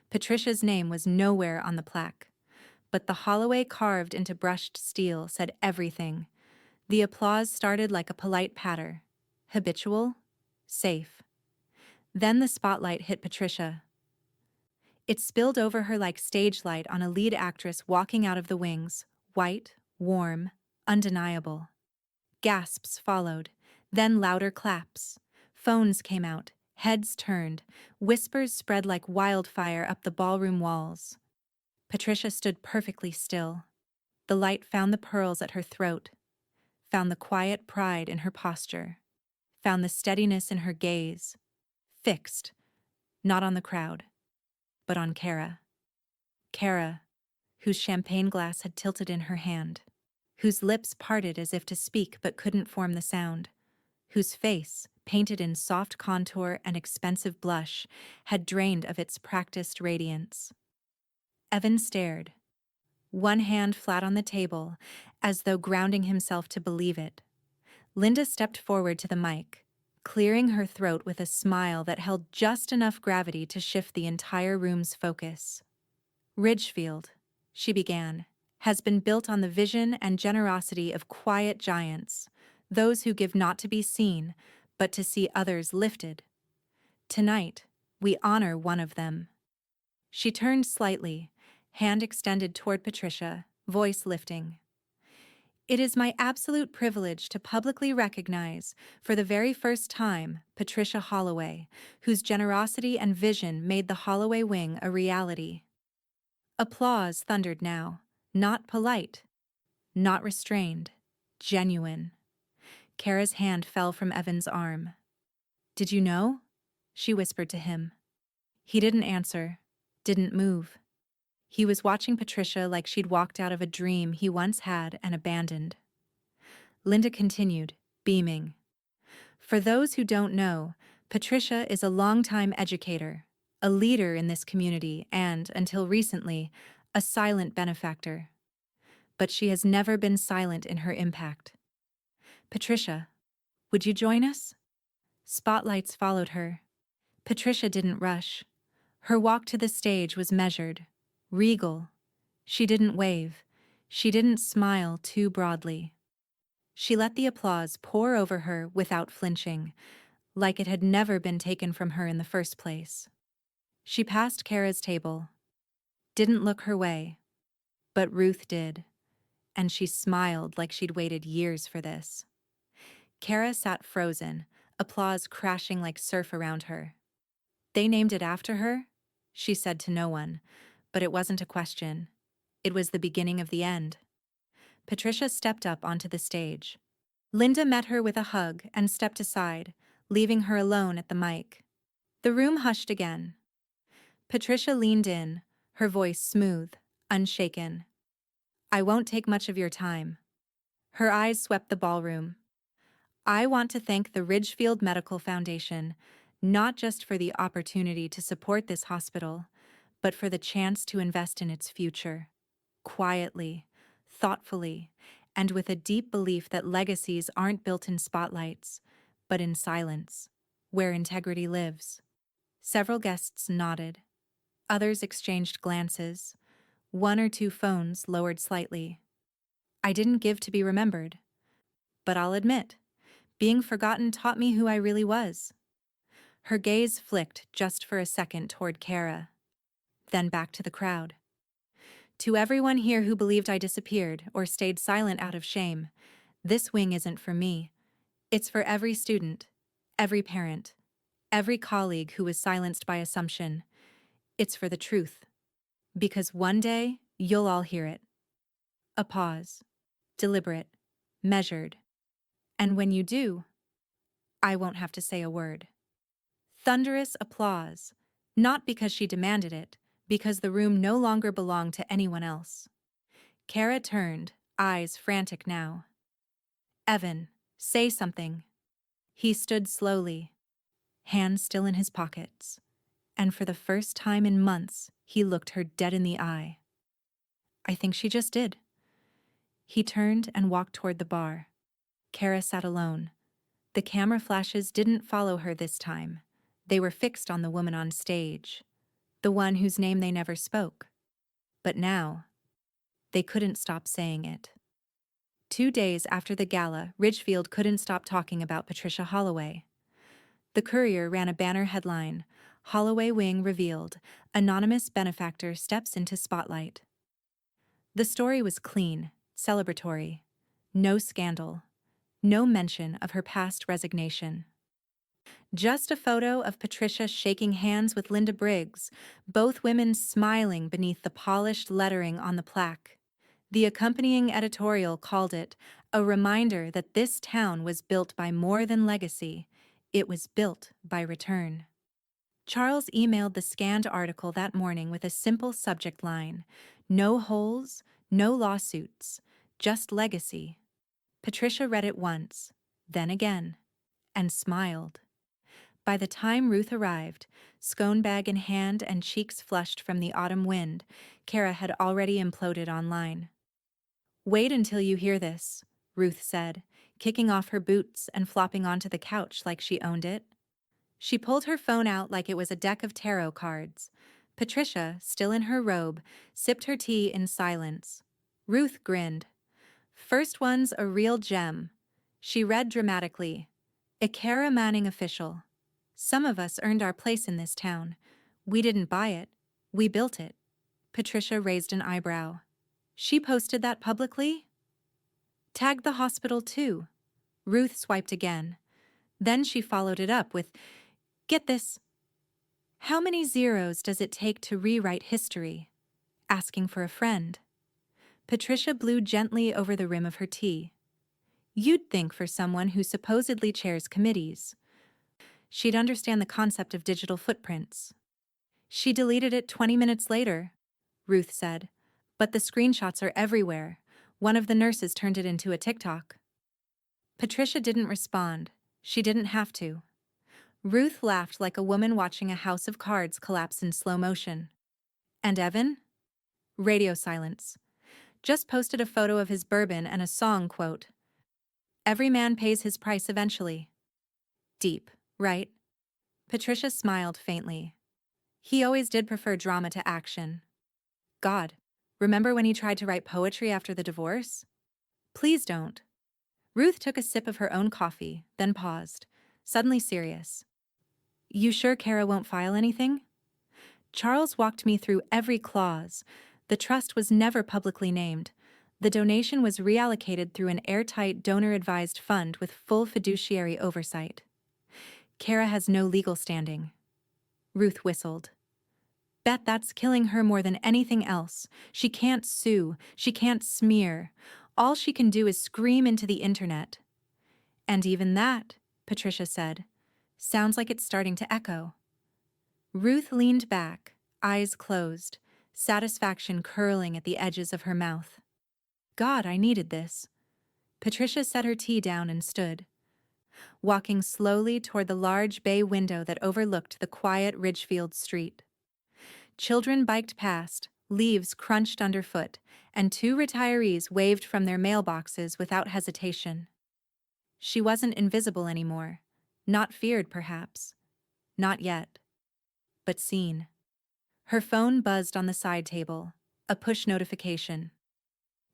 Patricia's name was nowhere on the plaque, but the Holloway carved into brushed steel said everything. The applause started like a polite patter. Habitual, safe. Then the spotlight hit Patricia. It spilled over her like stage light on a lead actress walking out of the wings, white, warm, undeniable. Gasps followed, then louder claps. Phones came out, heads turned, whispers spread like wildfire up the ballroom walls. Patricia stood perfectly still. The light found the pearls at her throat, found the quiet pride in her posture, found the steadiness in her gaze, fixed, not on the crowd, but on Kara. Kara, whose champagne glass had tilted in her hand, whose lips parted as if to speak but couldn't form the sound, whose face, painted in soft contour and expensive blush, had drained of its practiced radiance. Evan stared, one hand flat on the table, as though grounding himself to believe it. Linda stepped forward to the mic, clearing her throat with a smile that held just enough gravity to shift the entire room's focus. "Ridgefield," she began, "has been built on the vision and generosity of quiet giants, those who give not to be seen, but to see others lifted. Tonight, we honor one of them." She turned slightly, hand extended toward Patricia, voice lifting. "It is my absolute privilege to publicly recognize, for the very first time, Patricia Holloway, whose generosity and vision made the Holloway Wing a reality." Applause thundered now, not polite, not restrained, genuine. Kara's hand fell from Evan's arm. "Did you know?" she whispered to him. He didn't answer, didn't move. He was watching Patricia like she'd walked out of a dream he once had and abandoned. Linda continued, beaming. For those who don't know, Patricia is a longtime educator, a leader in this community and, until recently, a silent benefactor. But she has never been silent in her impact. Patricia, would you join us? Spotlights followed her. Patricia didn't rush. Her walk to the stage was measured, regal. She didn't wave. She didn't smile too broadly. She let the applause pour over her without flinching, like it had never been taken from her in the first place. She passed Kara's table, didn't look her way, but Ruth did, and she smiled like she'd waited years for this. Kara sat frozen, applause crashing like surf around her. They named it after her? She said to no one, but it wasn't a question. It was the beginning of the end. Patricia stepped up onto the stage. Linda met her with a hug and stepped aside, leaving her alone at the mic. The room hushed again. Patricia leaned in, her voice smooth, unshaken. I won't take much of your time. Her eyes swept the ballroom. I want to thank the Ridgefield Medical Foundation, not just for the opportunity to support this hospital, but for the chance to invest in its future. Quietly, thoughtfully, and with a deep belief that legacies aren't built in spotlights, but in silence, where integrity lives. Several guests nodded. Others exchanged glances. One or two phones lowered slightly. I didn't give to be remembered. But I'll admit, being forgotten taught me who I really was. Her gaze flicked just for a second toward Kara, then back to the crowd. To everyone here who believed I disappeared or stayed silent out of shame, this wing isn't for me. It's for every student, every parent, every colleague who was silenced by assumption. It's for the truth. Because one day, you'll all hear it. A pause. Deliberate. Measured. And when you do, I won't have to say a word. Thunderous applause. Not because she demanded it, because the room no longer belonged to anyone else. Kara turned, eyes frantic now. Evan, say something. He stood slowly, hands still in his pockets, and for the first time in months, he looked her dead in the eye. I think she just did. He turned and walked toward the bar. Kara sat alone. The camera flashes didn't follow her this time. They were fixed on the woman on stage, the one whose name they never spoke. But now, they couldn't stop saying it. 2 days after the gala, Ridgefield couldn't stop talking about Patricia Holloway. The Courier ran a banner headline, Holloway Wing Revealed, Anonymous Benefactor Steps into Spotlight. The story was clean, celebratory. No scandal. No mention of her past resignation. Just a photo of Patricia shaking hands with Linda Briggs, both women smiling beneath the polished lettering on the plaque. The accompanying editorial called it a reminder that this town was built by more than legacy. It was built by return. Charles emailed the scanned article that morning with a simple subject line: no holes, no lawsuits, just legacy. Patricia read it once, then again, and smiled. By the time Ruth arrived, scone bag in hand and cheeks flushed from the autumn wind, Kara had already imploded online. Wait until you hear this, Ruth said, kicking off her boots and flopping onto the couch like she owned it. She pulled her phone out like it was a deck of tarot cards. Patricia, still in her robe, sipped her tea in silence. Ruth grinned. First one's a real gem. She read dramatically. A Kara Manning official. Some of us earned our place in this town. We didn't buy it. We built it. Patricia raised an eyebrow. She posted that publicly? Tagged the hospital too. Ruth swiped again. Then she followed it up with, get this. How many zeros does it take to rewrite history? Asking for a friend. Patricia blew gently over the rim of her tea. You'd think for someone who supposedly chairs committees, she'd understand the concept of digital footprints. She deleted it 20 minutes later, Ruth said, but the screenshots are everywhere. One of the nurses turned it into a TikTok. Patricia didn't respond. She didn't have to. Ruth laughed like a woman watching a house of cards collapse in slow motion. And Evan? Radio silence. Just posted a photo of his bourbon and a song quote. Every man pays his price eventually. Deep, right? Patricia smiled faintly. He always did prefer drama to action. God, remember when he tried to write poetry after the divorce? Please don't. Ruth took a sip of her own coffee, then paused, suddenly serious. You sure Kara won't file anything? Charles walked me through every clause. The trust was never publicly named. The donation was reallocated through an airtight donor-advised fund with full fiduciary oversight. Kara has no legal standing. Ruth whistled. Bet that's killing her more than anything else. She can't sue. She can't smear. All she can do is scream into the internet. And even that, Patricia said, sounds like it's starting to echo. Ruth leaned back, eyes closed, satisfaction curling at the edges of her mouth. God, I needed this. Patricia set her tea down and stood, walking slowly toward the large bay window that overlooked the quiet Ridgefield street. Children biked past, leaves crunched underfoot, and two retirees waved from their mailboxes without hesitation. She wasn't invisible anymore. Not feared, perhaps. Not yet. But seen. Her phone buzzed on the side table, a push notification.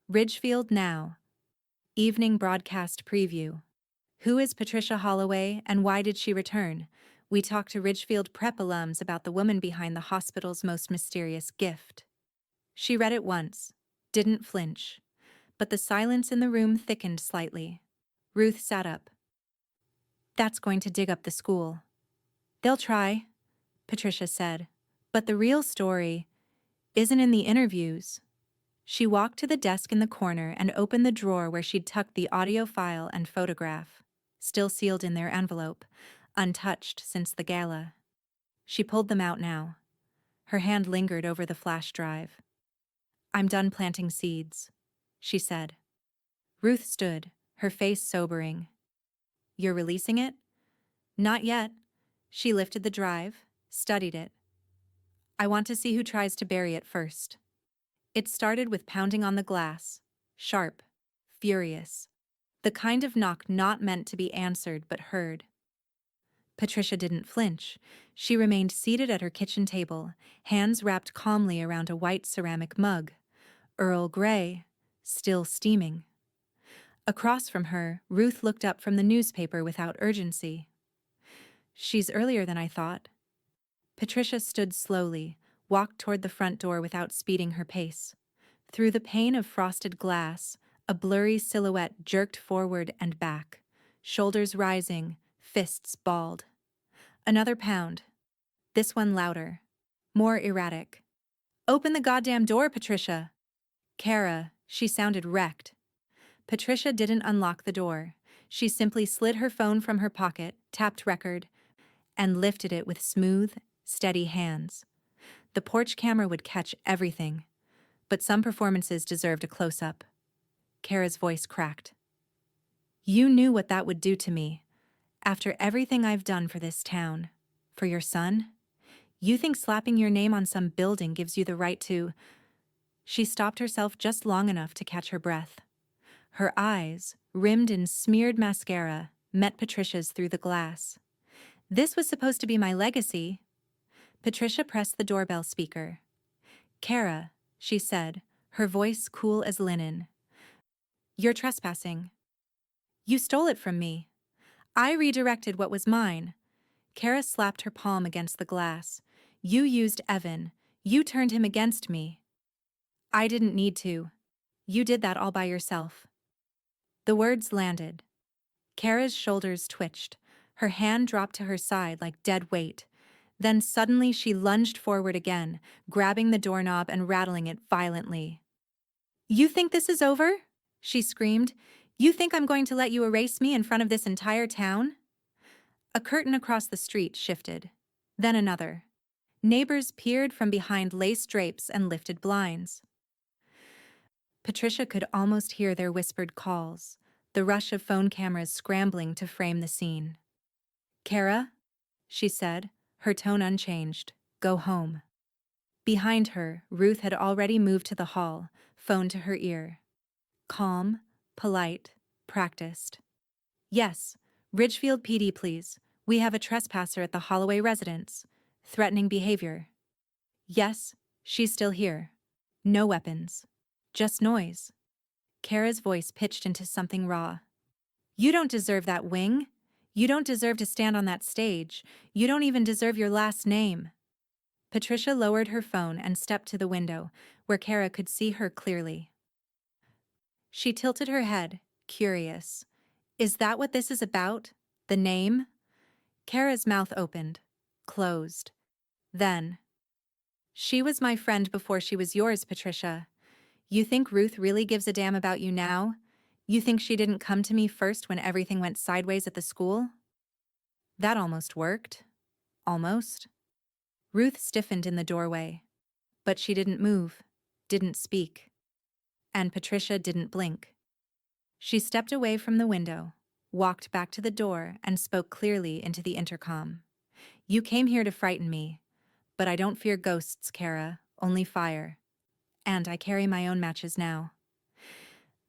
Ridgefield Now. Evening broadcast preview. Who is Patricia Holloway and why did she return? We talked to Ridgefield Prep alums about the woman behind the hospital's most mysterious gift. She read it once, didn't flinch, but the silence in the room thickened slightly. Ruth sat up. That's going to dig up the school. They'll try, Patricia said, but the real story isn't in the interviews. She walked to the desk in the corner and opened the drawer where she'd tucked the audio file and photograph, still sealed in their envelope, untouched since the gala. She pulled them out now. Her hand lingered over the flash drive. I'm done planting seeds, she said. Ruth stood, her face sobering. You're releasing it? Not yet. She lifted the drive, studied it. I want to see who tries to bury it first. It started with pounding on the glass, sharp, furious, the kind of knock not meant to be answered but heard. Patricia didn't flinch. She remained seated at her kitchen table, hands wrapped calmly around a white ceramic mug, Earl Grey, still steaming. Across from her, Ruth looked up from the newspaper without urgency. She's earlier than I thought. Patricia stood slowly, walked toward the front door without speeding her pace. Through the pane of frosted glass, a blurry silhouette jerked forward and back, shoulders rising, fists balled. Another pound. This one louder, more erratic. Open the goddamn door, Patricia! Kara, she sounded wrecked. Patricia didn't unlock the door. She simply slid her phone from her pocket, tapped record, and lifted it with smooth, steady hands. The porch camera would catch everything, but some performances deserved a close-up. Kara's voice cracked. You knew what that would do to me. After everything I've done for this town, for your son, you think slapping your name on some building gives you the right to... She stopped herself just long enough to catch her breath. Her eyes, rimmed in smeared mascara, met Patricia's through the glass. This was supposed to be my legacy. Patricia pressed the doorbell speaker. Kara, she said, her voice cool as linen. You're trespassing. You stole it from me. I redirected what was mine. Kara slapped her palm against the glass. You used Evan. You turned him against me. I didn't need to. You did that all by yourself. The words landed. Kara's shoulders twitched. Her hand dropped to her side like dead weight. Then suddenly she lunged forward again, grabbing the doorknob and rattling it violently. You think this is over? She screamed. You think I'm going to let you erase me in front of this entire town? A curtain across the street shifted. Then another. Neighbors peered from behind lace drapes and lifted blinds. Patricia could almost hear their whispered calls, the rush of phone cameras scrambling to frame the scene. "Kara?" she said, her tone unchanged. "Go home." Behind her, Ruth had already moved to the hall, phone to her ear. Calm, polite, practiced. "Yes, Ridgefield PD, please. We have a trespasser at the Holloway residence. Threatening behavior." "Yes, she's still here. No weapons. Just noise." Kara's voice pitched into something raw. "You don't deserve that wing. You don't deserve to stand on that stage. You don't even deserve your last name." Patricia lowered her phone and stepped to the window, where Kara could see her clearly. She tilted her head, curious. "Is that what this is about? The name?" Kara's mouth opened, closed. Then, "She was my friend before she was yours, Patricia. You think Ruth really gives a damn about you now? You think she didn't come to me first when everything went sideways at the school?" That almost worked. Almost. Ruth stiffened in the doorway. But she didn't move, didn't speak. And Patricia didn't blink. She stepped away from the window, walked back to the door, and spoke clearly into the intercom. "You came here to frighten me. But I don't fear ghosts, Kara, only fire. And I carry my own matches now."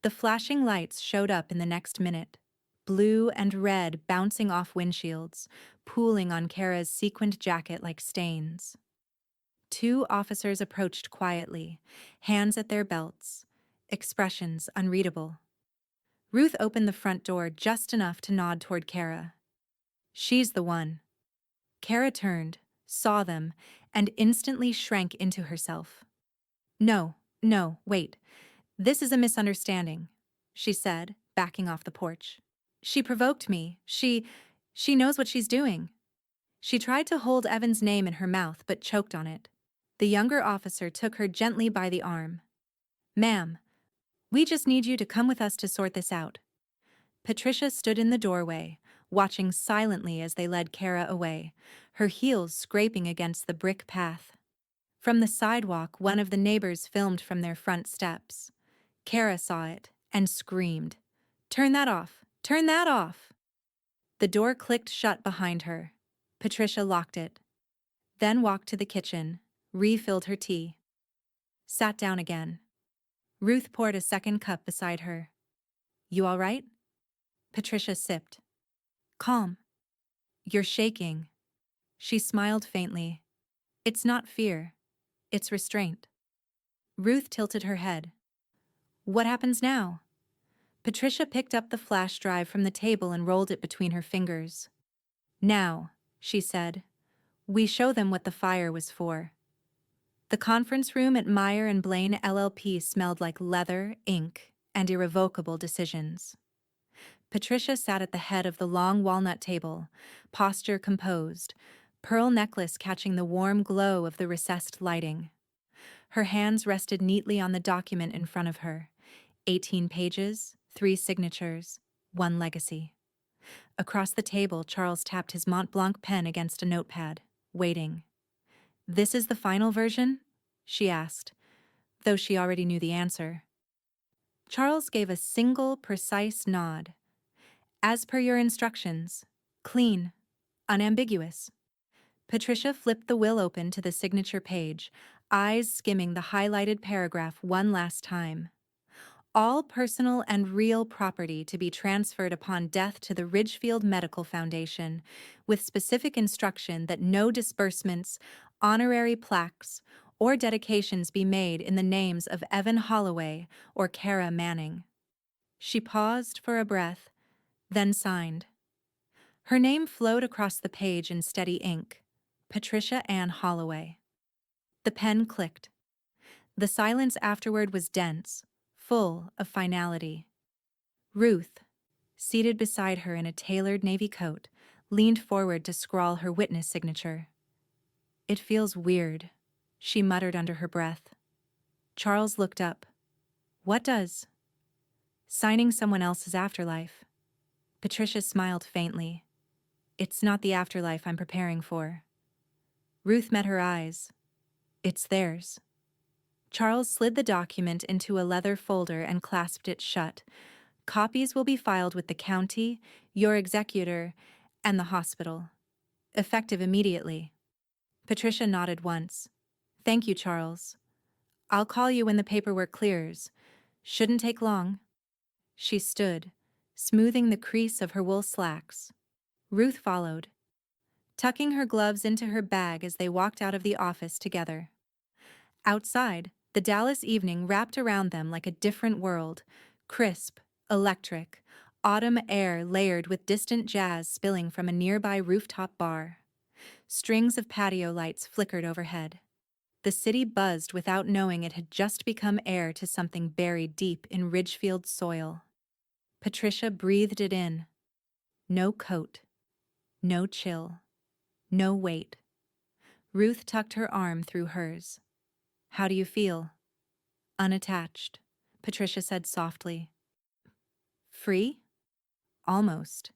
The flashing lights showed up in the next minute, blue and red bouncing off windshields, pooling on Kara's sequined jacket like stains. 2 officers approached quietly, hands at their belts, expressions unreadable. Ruth opened the front door just enough to nod toward Kara. "She's the one." Kara turned, saw them, and instantly shrank into herself. No, wait. "This is a misunderstanding," she said, backing off the porch. "She provoked me. She knows what she's doing." She tried to hold Evan's name in her mouth but choked on it. The younger officer took her gently by the arm. "Ma'am, we just need you to come with us to sort this out." Patricia stood in the doorway, watching silently as they led Kara away, her heels scraping against the brick path. From the sidewalk, one of the neighbors filmed from their front steps. Kara saw it and screamed, "Turn that off! Turn that off!" The door clicked shut behind her. Patricia locked it, then walked to the kitchen, refilled her tea. Sat down again. Ruth poured a second cup beside her. "You all right?" Patricia sipped. "Calm." "You're shaking." She smiled faintly. "It's not fear. It's restraint." Ruth tilted her head. "What happens now?" Patricia picked up the flash drive from the table and rolled it between her fingers. "Now," she said, "we show them what the fire was for." The conference room at Meyer and Blaine LLP smelled like leather, ink, and irrevocable decisions. Patricia sat at the head of the long walnut table, posture composed, pearl necklace catching the warm glow of the recessed lighting. Her hands rested neatly on the document in front of her. 18 pages, 3 signatures, 1 legacy. Across the table, Charles tapped his Mont Blanc pen against a notepad, waiting. "This is the final version?" she asked, though she already knew the answer. Charles gave a single, precise nod. "As per your instructions. Clean. Unambiguous." Patricia flipped the will open to the signature page, eyes skimming the highlighted paragraph one last time. "All personal and real property to be transferred upon death to the Ridgefield Medical Foundation, with specific instruction that no disbursements, honorary plaques, or dedications be made in the names of Evan Holloway or Kara Manning." She paused for a breath, then signed. Her name flowed across the page in steady ink. Patricia Ann Holloway. The pen clicked. The silence afterward was dense, full of finality. Ruth, seated beside her in a tailored navy coat, leaned forward to scrawl her witness signature. "It feels weird," she muttered under her breath. Charles looked up. "What does?" "Signing someone else's afterlife." Patricia smiled faintly. "It's not the afterlife I'm preparing for." Ruth met her eyes. "It's theirs." Charles slid the document into a leather folder and clasped it shut, Copies will be filed with the county, your executor, and the hospital, effective immediately. Patricia nodded once. Thank you, Charles. I'll call you when the paperwork clears. Shouldn't take long. She stood, smoothing the crease of her wool slacks. Ruth followed, tucking her gloves into her bag as they walked out of the office together. Outside, the Dallas evening wrapped around them like a different world, crisp, electric, autumn air layered with distant jazz spilling from a nearby rooftop bar. Strings of patio lights flickered overhead. The city buzzed without knowing it had just become heir to something buried deep in Ridgefield soil. Patricia breathed it in. No coat. No chill. No weight. Ruth tucked her arm through hers. How do you feel? Unattached, Patricia said softly. Free? Almost.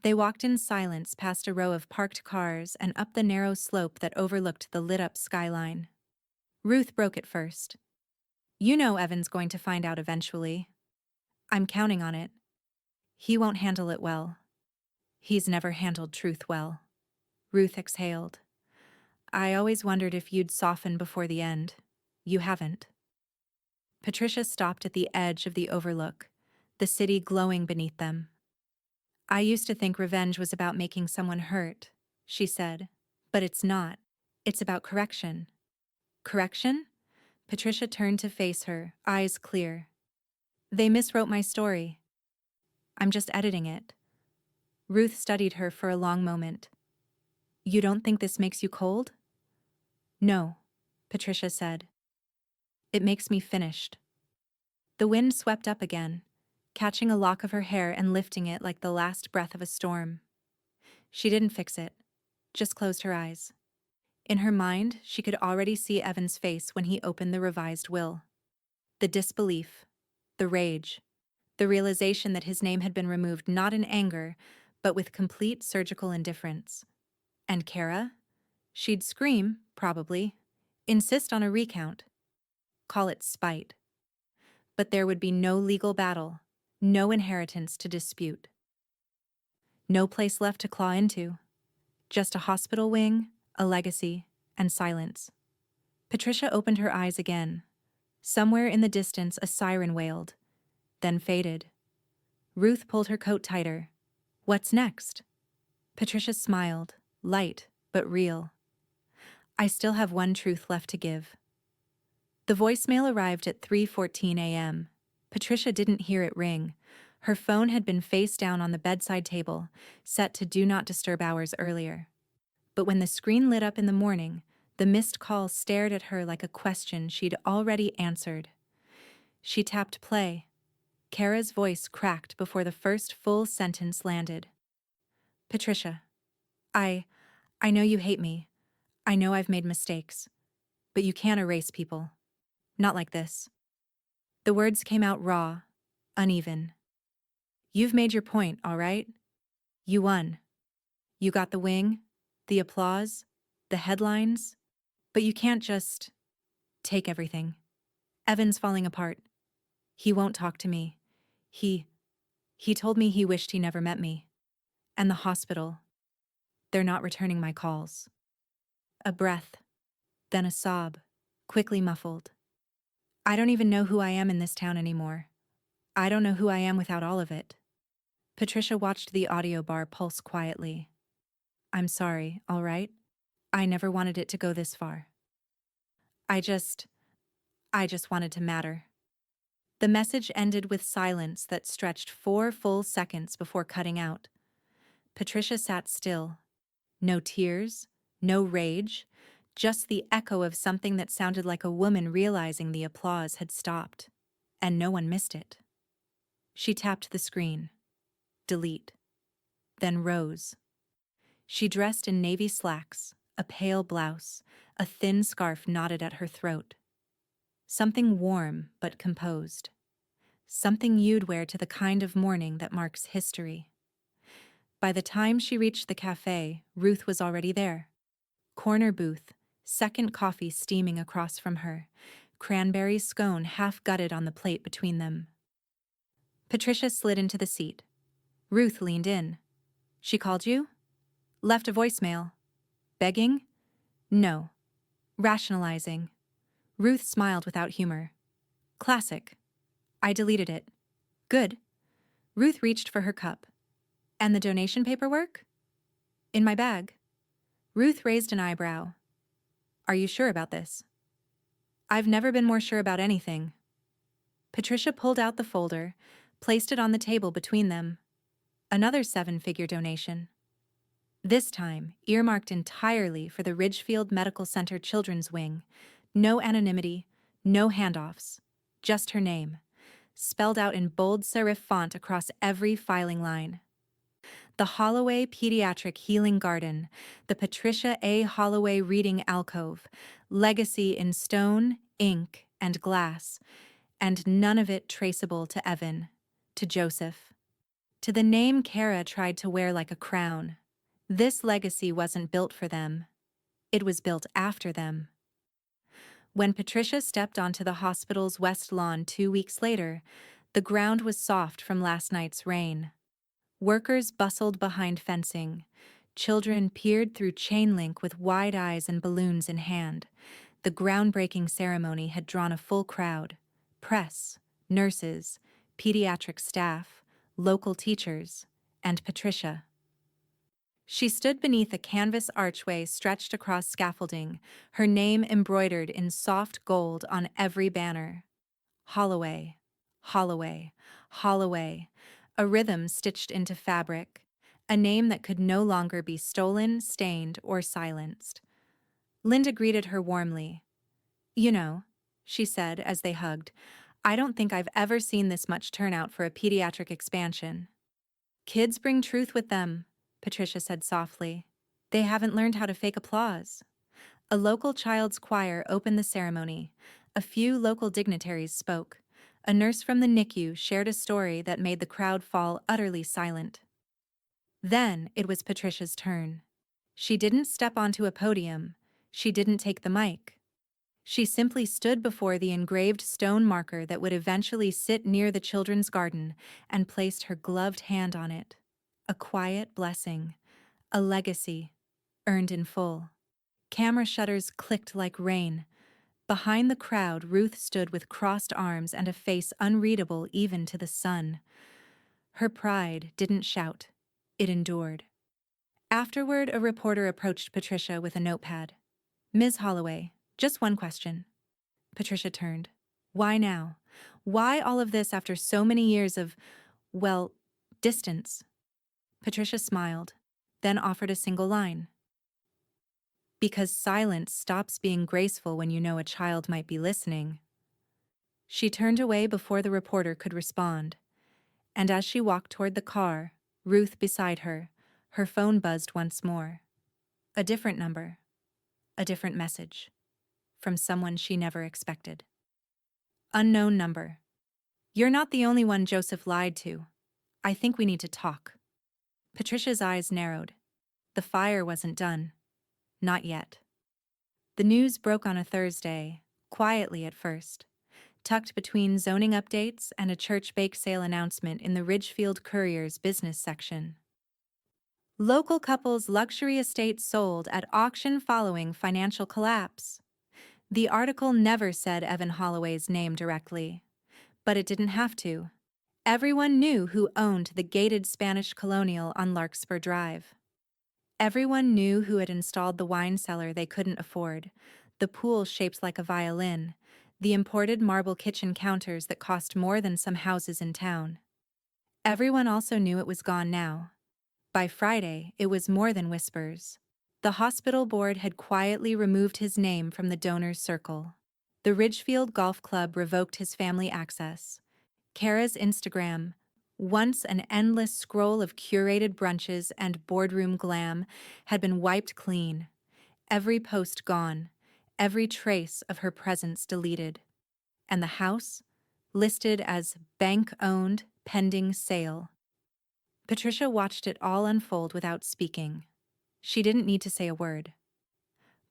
They walked in silence past a row of parked cars and up the narrow slope that overlooked the lit-up skyline. Ruth broke it first. You know Evan's going to find out eventually. I'm counting on it. He won't handle it well. He's never handled truth well. Ruth exhaled. I always wondered if you'd soften before the end. You haven't. Patricia stopped at the edge of the overlook, the city glowing beneath them. I used to think revenge was about making someone hurt, she said. But it's not. It's about correction. Correction? Patricia turned to face her, eyes clear. They miswrote my story. I'm just editing it. Ruth studied her for a long moment. You don't think this makes you cold? No, Patricia said. It makes me finished. The wind swept up again, catching a lock of her hair and lifting it like the last breath of a storm. She didn't fix it, just closed her eyes. In her mind, she could already see Evan's face when he opened the revised will. The disbelief, the rage, the realization that his name had been removed not in anger, but with complete surgical indifference. And Kara? She'd scream, probably, insist on a recount. Call it spite. But there would be no legal battle, no inheritance to dispute. No place left to claw into. Just a hospital wing, a legacy, and silence. Patricia opened her eyes again. Somewhere in the distance a siren wailed, then faded. Ruth pulled her coat tighter. What's next? Patricia smiled, light but real. I still have one truth left to give. The voicemail arrived at 3:14 a.m. Patricia didn't hear it ring. Her phone had been face down on the bedside table, set to Do Not Disturb hours earlier. But when the screen lit up in the morning, the missed call stared at her like a question she'd already answered. She tapped play. Kara's voice cracked before the first full sentence landed. Patricia, I know you hate me. I know I've made mistakes. But you can't erase people. Not like this. The words came out raw, uneven. You've made your point, all right? You won. You got the wing, the applause, the headlines, but you can't just take everything. Evan's falling apart. He won't talk to me. He told me he wished he never met me. And the hospital. They're not returning my calls. A breath, then a sob, quickly muffled. I don't even know who I am in this town anymore. I don't know who I am without all of it. Patricia watched the audio bar pulse quietly. I'm sorry, all right? I never wanted it to go this far. I just wanted to matter. The message ended with silence that stretched 4 full seconds before cutting out. Patricia sat still. No tears, no rage, just the echo of something that sounded like a woman realizing the applause had stopped, and no one missed it. She tapped the screen. Delete. Then rose. She dressed in navy slacks, a pale blouse, a thin scarf knotted at her throat. Something warm but composed. Something you'd wear to the kind of morning that marks history. By the time she reached the cafe, Ruth was already there. Corner booth, second coffee steaming across from her, cranberry scone half gutted on the plate between them. Patricia slid into the seat. Ruth leaned in. She called you? Left a voicemail. Begging? No. Rationalizing. Ruth smiled without humor. Classic. I deleted it. Good. Ruth reached for her cup. And the donation paperwork? In my bag. Ruth raised an eyebrow. Are you sure about this? I've never been more sure about anything. Patricia pulled out the folder, placed it on the table between them. Another 7-figure donation. This time, earmarked entirely for the Ridgefield Medical Center Children's Wing. No anonymity, no handoffs. Just her name, spelled out in bold serif font across every filing line. The Holloway Pediatric Healing Garden, the Patricia A. Holloway Reading Alcove, legacy in stone, ink, and glass, and none of it traceable to Evan, to Joseph, to the name Kara tried to wear like a crown. This legacy wasn't built for them. It was built after them. When Patricia stepped onto the hospital's west lawn 2 weeks later, the ground was soft from last night's rain. Workers bustled behind fencing. Children peered through chain link with wide eyes and balloons in hand. The groundbreaking ceremony had drawn a full crowd. Press, nurses, pediatric staff, local teachers, and Patricia. She stood beneath a canvas archway stretched across scaffolding, her name embroidered in soft gold on every banner. Holloway, Holloway, Holloway, a rhythm stitched into fabric, a name that could no longer be stolen, stained, or silenced. Linda greeted her warmly. You know, she said as they hugged, I don't think I've ever seen this much turnout for a pediatric expansion. Kids bring truth with them, Patricia said softly. They haven't learned how to fake applause. A local child's choir opened the ceremony. A few local dignitaries spoke. A nurse from the NICU shared a story that made the crowd fall utterly silent. Then it was Patricia's turn. She didn't step onto a podium. She didn't take the mic. She simply stood before the engraved stone marker that would eventually sit near the children's garden and placed her gloved hand on it. A quiet blessing. A legacy. Earned in full. Camera shutters clicked like rain. Behind the crowd, Ruth stood with crossed arms and a face unreadable even to the sun. Her pride didn't shout. It endured. Afterward, a reporter approached Patricia with a notepad. Ms. Holloway, just one question. Patricia turned. Why now? Why all of this after so many years of, well, distance? Patricia smiled, then offered a single line. Because silence stops being graceful when you know a child might be listening. She turned away before the reporter could respond, and as she walked toward the car, Ruth beside her, her phone buzzed once more. A different number. A different message. From someone she never expected. Unknown number. You're not the only one Joseph lied to. I think we need to talk. Patricia's eyes narrowed. The fire wasn't done. Not yet. The news broke on a Thursday, quietly at first, tucked between zoning updates and a church bake sale announcement in the Ridgefield Courier's business section. Local couple's luxury estate sold at auction following financial collapse. The article never said Evan Holloway's name directly, but it didn't have to. Everyone knew who owned the gated Spanish colonial on Larkspur Drive. Everyone knew who had installed the wine cellar they couldn't afford, the pool shaped like a violin, the imported marble kitchen counters that cost more than some houses in town. Everyone also knew it was gone now. By Friday, it was more than whispers. The hospital board had quietly removed his name from the donors' circle. The Ridgefield Golf Club revoked his family access. Kara's Instagram, once an endless scroll of curated brunches and boardroom glam, had been wiped clean. Every post gone, every trace of her presence deleted. And the house, listed as bank-owned, pending sale. Patricia watched it all unfold without speaking. She didn't need to say a word.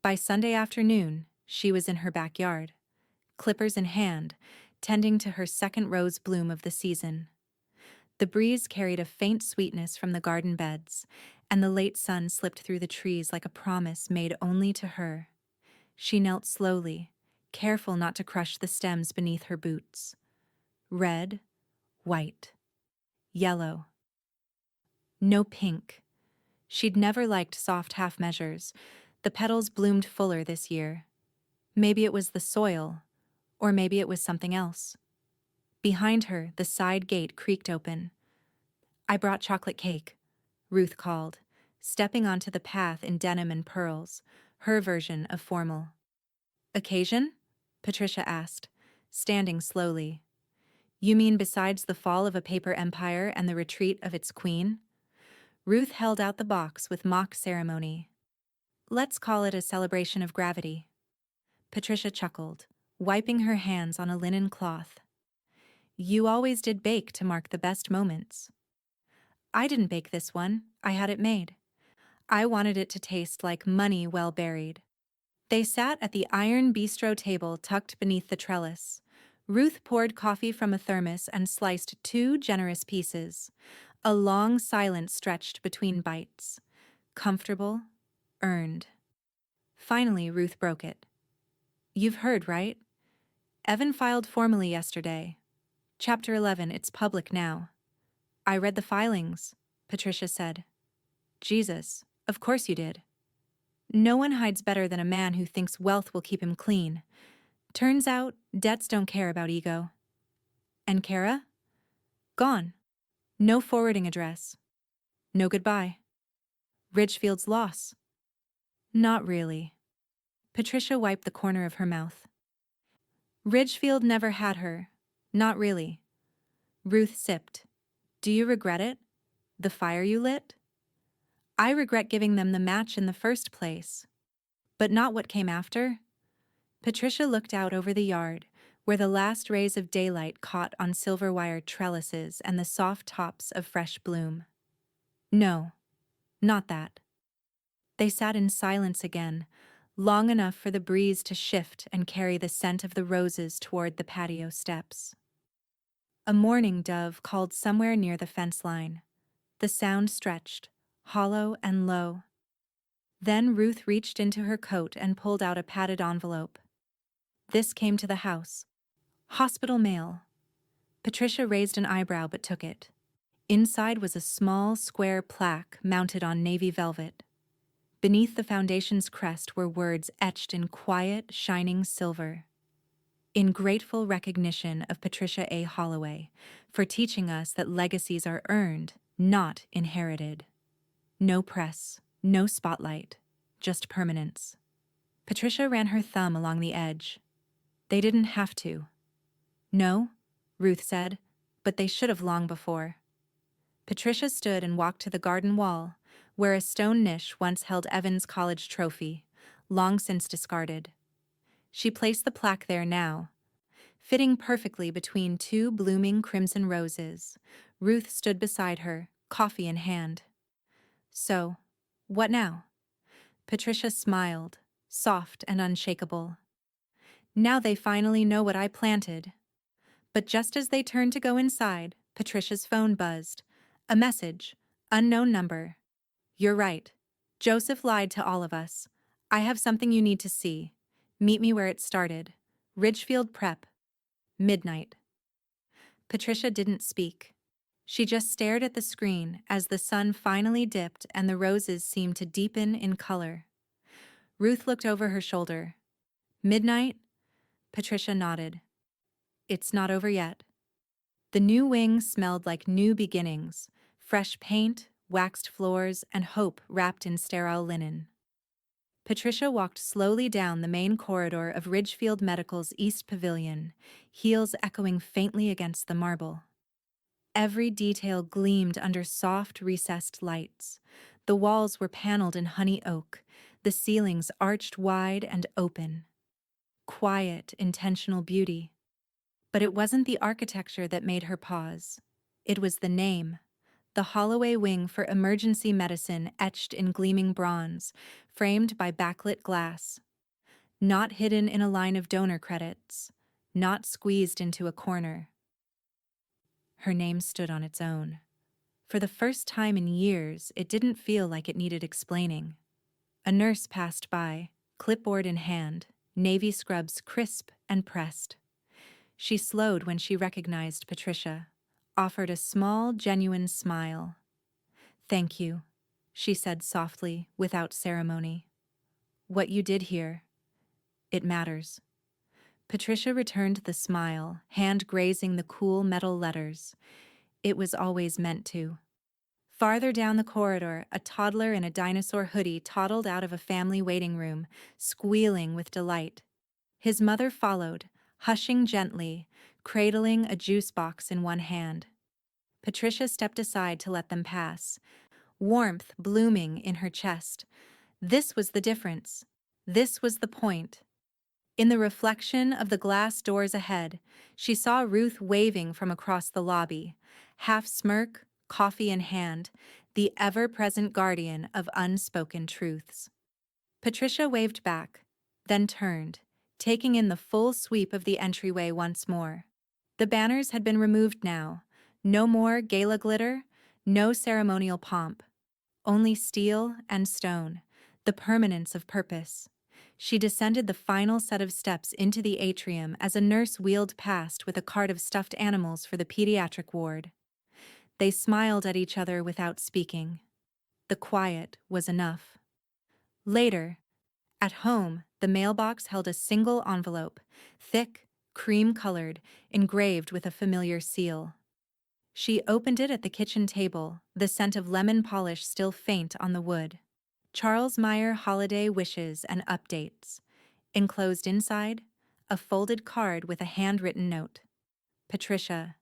By Sunday afternoon, she was in her backyard, clippers in hand, tending to her second rose bloom of the season. The breeze carried a faint sweetness from the garden beds, and the late sun slipped through the trees like a promise made only to her. She knelt slowly, careful not to crush the stems beneath her boots. Red, white, yellow. No pink. She'd never liked soft half measures. The petals bloomed fuller this year. Maybe it was the soil, or maybe it was something else. Behind her, the side gate creaked open. "I brought chocolate cake," Ruth called, stepping onto the path in denim and pearls, her version of formal. "Occasion?" Patricia asked, standing slowly. "You mean besides the fall of a paper empire and the retreat of its queen?" Ruth held out the box with mock ceremony. "Let's call it a celebration of gravity." Patricia chuckled, wiping her hands on a linen cloth. "You always did bake to mark the best moments." "I didn't bake this one, I had it made. I wanted it to taste like money well buried." They sat at the iron bistro table tucked beneath the trellis. Ruth poured coffee from a thermos and sliced 2 generous pieces. A long silence stretched between bites. Comfortable, earned. Finally, Ruth broke it. "You've heard, right? Evan filed formally yesterday. Chapter 11, it's public now." "I read the filings," Patricia said. "Jesus, of course you did." No one hides better than a man who thinks wealth will keep him clean. Turns out, debts don't care about ego. "And Kara?" "Gone. No forwarding address. No goodbye." "Ridgefield's loss." "Not really." Patricia wiped the corner of her mouth. "Ridgefield never had her. Not really." Ruth sipped. "Do you regret it? The fire you lit?" "I regret giving them the match in the first place. But not what came after." Patricia looked out over the yard, where the last rays of daylight caught on silver-wired trellises and the soft tops of fresh bloom. "No, not that." They sat in silence again, long enough for the breeze to shift and carry the scent of the roses toward the patio steps. A mourning dove called somewhere near the fence line. The sound stretched, hollow and low. Then Ruth reached into her coat and pulled out a padded envelope. This came to the house. Hospital mail. Patricia raised an eyebrow but took it. Inside was a small, square plaque mounted on navy velvet. Beneath the foundation's crest were words etched in quiet, shining silver. "In grateful recognition of Patricia A. Holloway for teaching us that legacies are earned, not inherited." No press, no spotlight, just permanence. Patricia ran her thumb along the edge. They didn't have to. "No," Ruth said, "but they should have long before." Patricia stood and walked to the garden wall, where a stone niche once held Evan's college trophy, long since discarded. She placed the plaque there now, fitting perfectly between 2 blooming crimson roses. Ruth stood beside her, coffee in hand. "So, what now?" Patricia smiled, soft and unshakable. "Now they finally know what I planted." But just as they turned to go inside, Patricia's phone buzzed. A message, unknown number. "You're right. Joseph lied to all of us. I have something you need to see. Meet me where it started. Ridgefield Prep. Midnight." Patricia didn't speak. She just stared at the screen as the sun finally dipped and the roses seemed to deepen in color. Ruth looked over her shoulder. "Midnight?" Patricia nodded. "It's not over yet." The new wing smelled like new beginnings, fresh paint, waxed floors, and hope wrapped in sterile linen. Patricia walked slowly down the main corridor of Ridgefield Medical's East Pavilion, heels echoing faintly against the marble. Every detail gleamed under soft, recessed lights. The walls were paneled in honey oak, the ceilings arched wide and open. Quiet, intentional beauty. But it wasn't the architecture that made her pause. It was the name. The Holloway Wing for Emergency Medicine etched in gleaming bronze, framed by backlit glass. Not hidden in a line of donor credits. Not squeezed into a corner. Her name stood on its own. For the first time in years, it didn't feel like it needed explaining. A nurse passed by, clipboard in hand, navy scrubs crisp and pressed. She slowed when she recognized Patricia, offered a small, genuine smile. "Thank you," she said softly, without ceremony. "What you did here, it matters." Patricia returned the smile, hand grazing the cool metal letters. It was always meant to. Farther down the corridor, a toddler in a dinosaur hoodie toddled out of a family waiting room, squealing with delight. His mother followed, hushing gently, cradling a juice box in one hand. Patricia stepped aside to let them pass, warmth blooming in her chest. This was the difference. This was the point. In the reflection of the glass doors ahead, she saw Ruth waving from across the lobby, half smirk, coffee in hand, the ever-present guardian of unspoken truths. Patricia waved back, then turned, taking in the full sweep of the entryway once more. The banners had been removed now. No more gala glitter, no ceremonial pomp. Only steel and stone, the permanence of purpose. She descended the final set of steps into the atrium as a nurse wheeled past with a cart of stuffed animals for the pediatric ward. They smiled at each other without speaking. The quiet was enough. Later, at home, the mailbox held a single envelope, thick, cream-colored, engraved with a familiar seal. She opened it at the kitchen table, the scent of lemon polish still faint on the wood. Charles Meyer holiday wishes and updates. Enclosed inside, a folded card with a handwritten note. Patricia.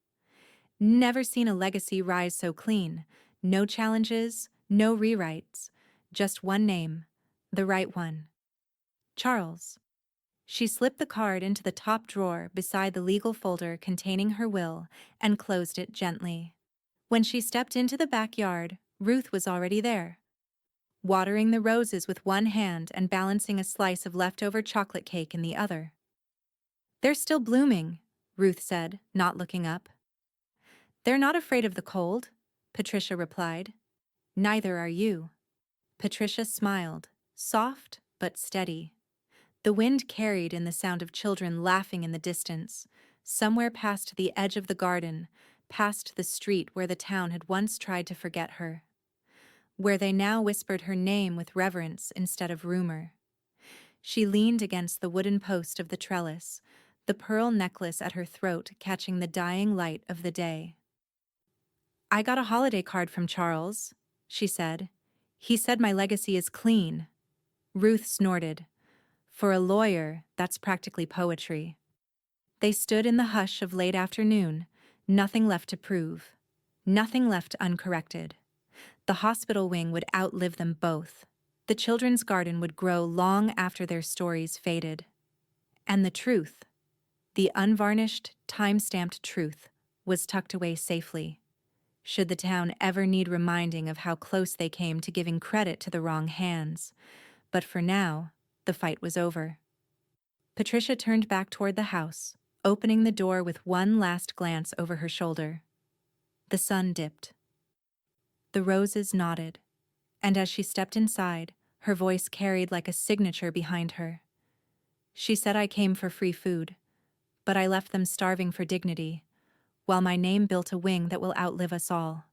Never seen a legacy rise so clean. No challenges, no rewrites. Just one name, the right one. Charles. She slipped the card into the top drawer beside the legal folder containing her will and closed it gently. When she stepped into the backyard, Ruth was already there, watering the roses with one hand and balancing a slice of leftover chocolate cake in the other. "They're still blooming," Ruth said, not looking up. "They're not afraid of the cold," Patricia replied. "Neither are you." Patricia smiled, soft but steady. The wind carried in the sound of children laughing in the distance, somewhere past the edge of the garden, past the street where the town had once tried to forget her, where they now whispered her name with reverence instead of rumor. She leaned against the wooden post of the trellis, the pearl necklace at her throat catching the dying light of the day. "I got a holiday card from Charles," she said. "He said my legacy is clean." Ruth snorted. For a lawyer, that's practically poetry. They stood in the hush of late afternoon, nothing left to prove, nothing left uncorrected. The hospital wing would outlive them both. The children's garden would grow long after their stories faded. And the truth, the unvarnished, time-stamped truth, was tucked away safely. Should the town ever need reminding of how close they came to giving credit to the wrong hands. But for now, the fight was over. Patricia turned back toward the house, opening the door with one last glance over her shoulder. The sun dipped. The roses nodded, and as she stepped inside, her voice carried like a signature behind her. She said I came for free food, but I left them starving for dignity, while my name built a wing that will outlive us all.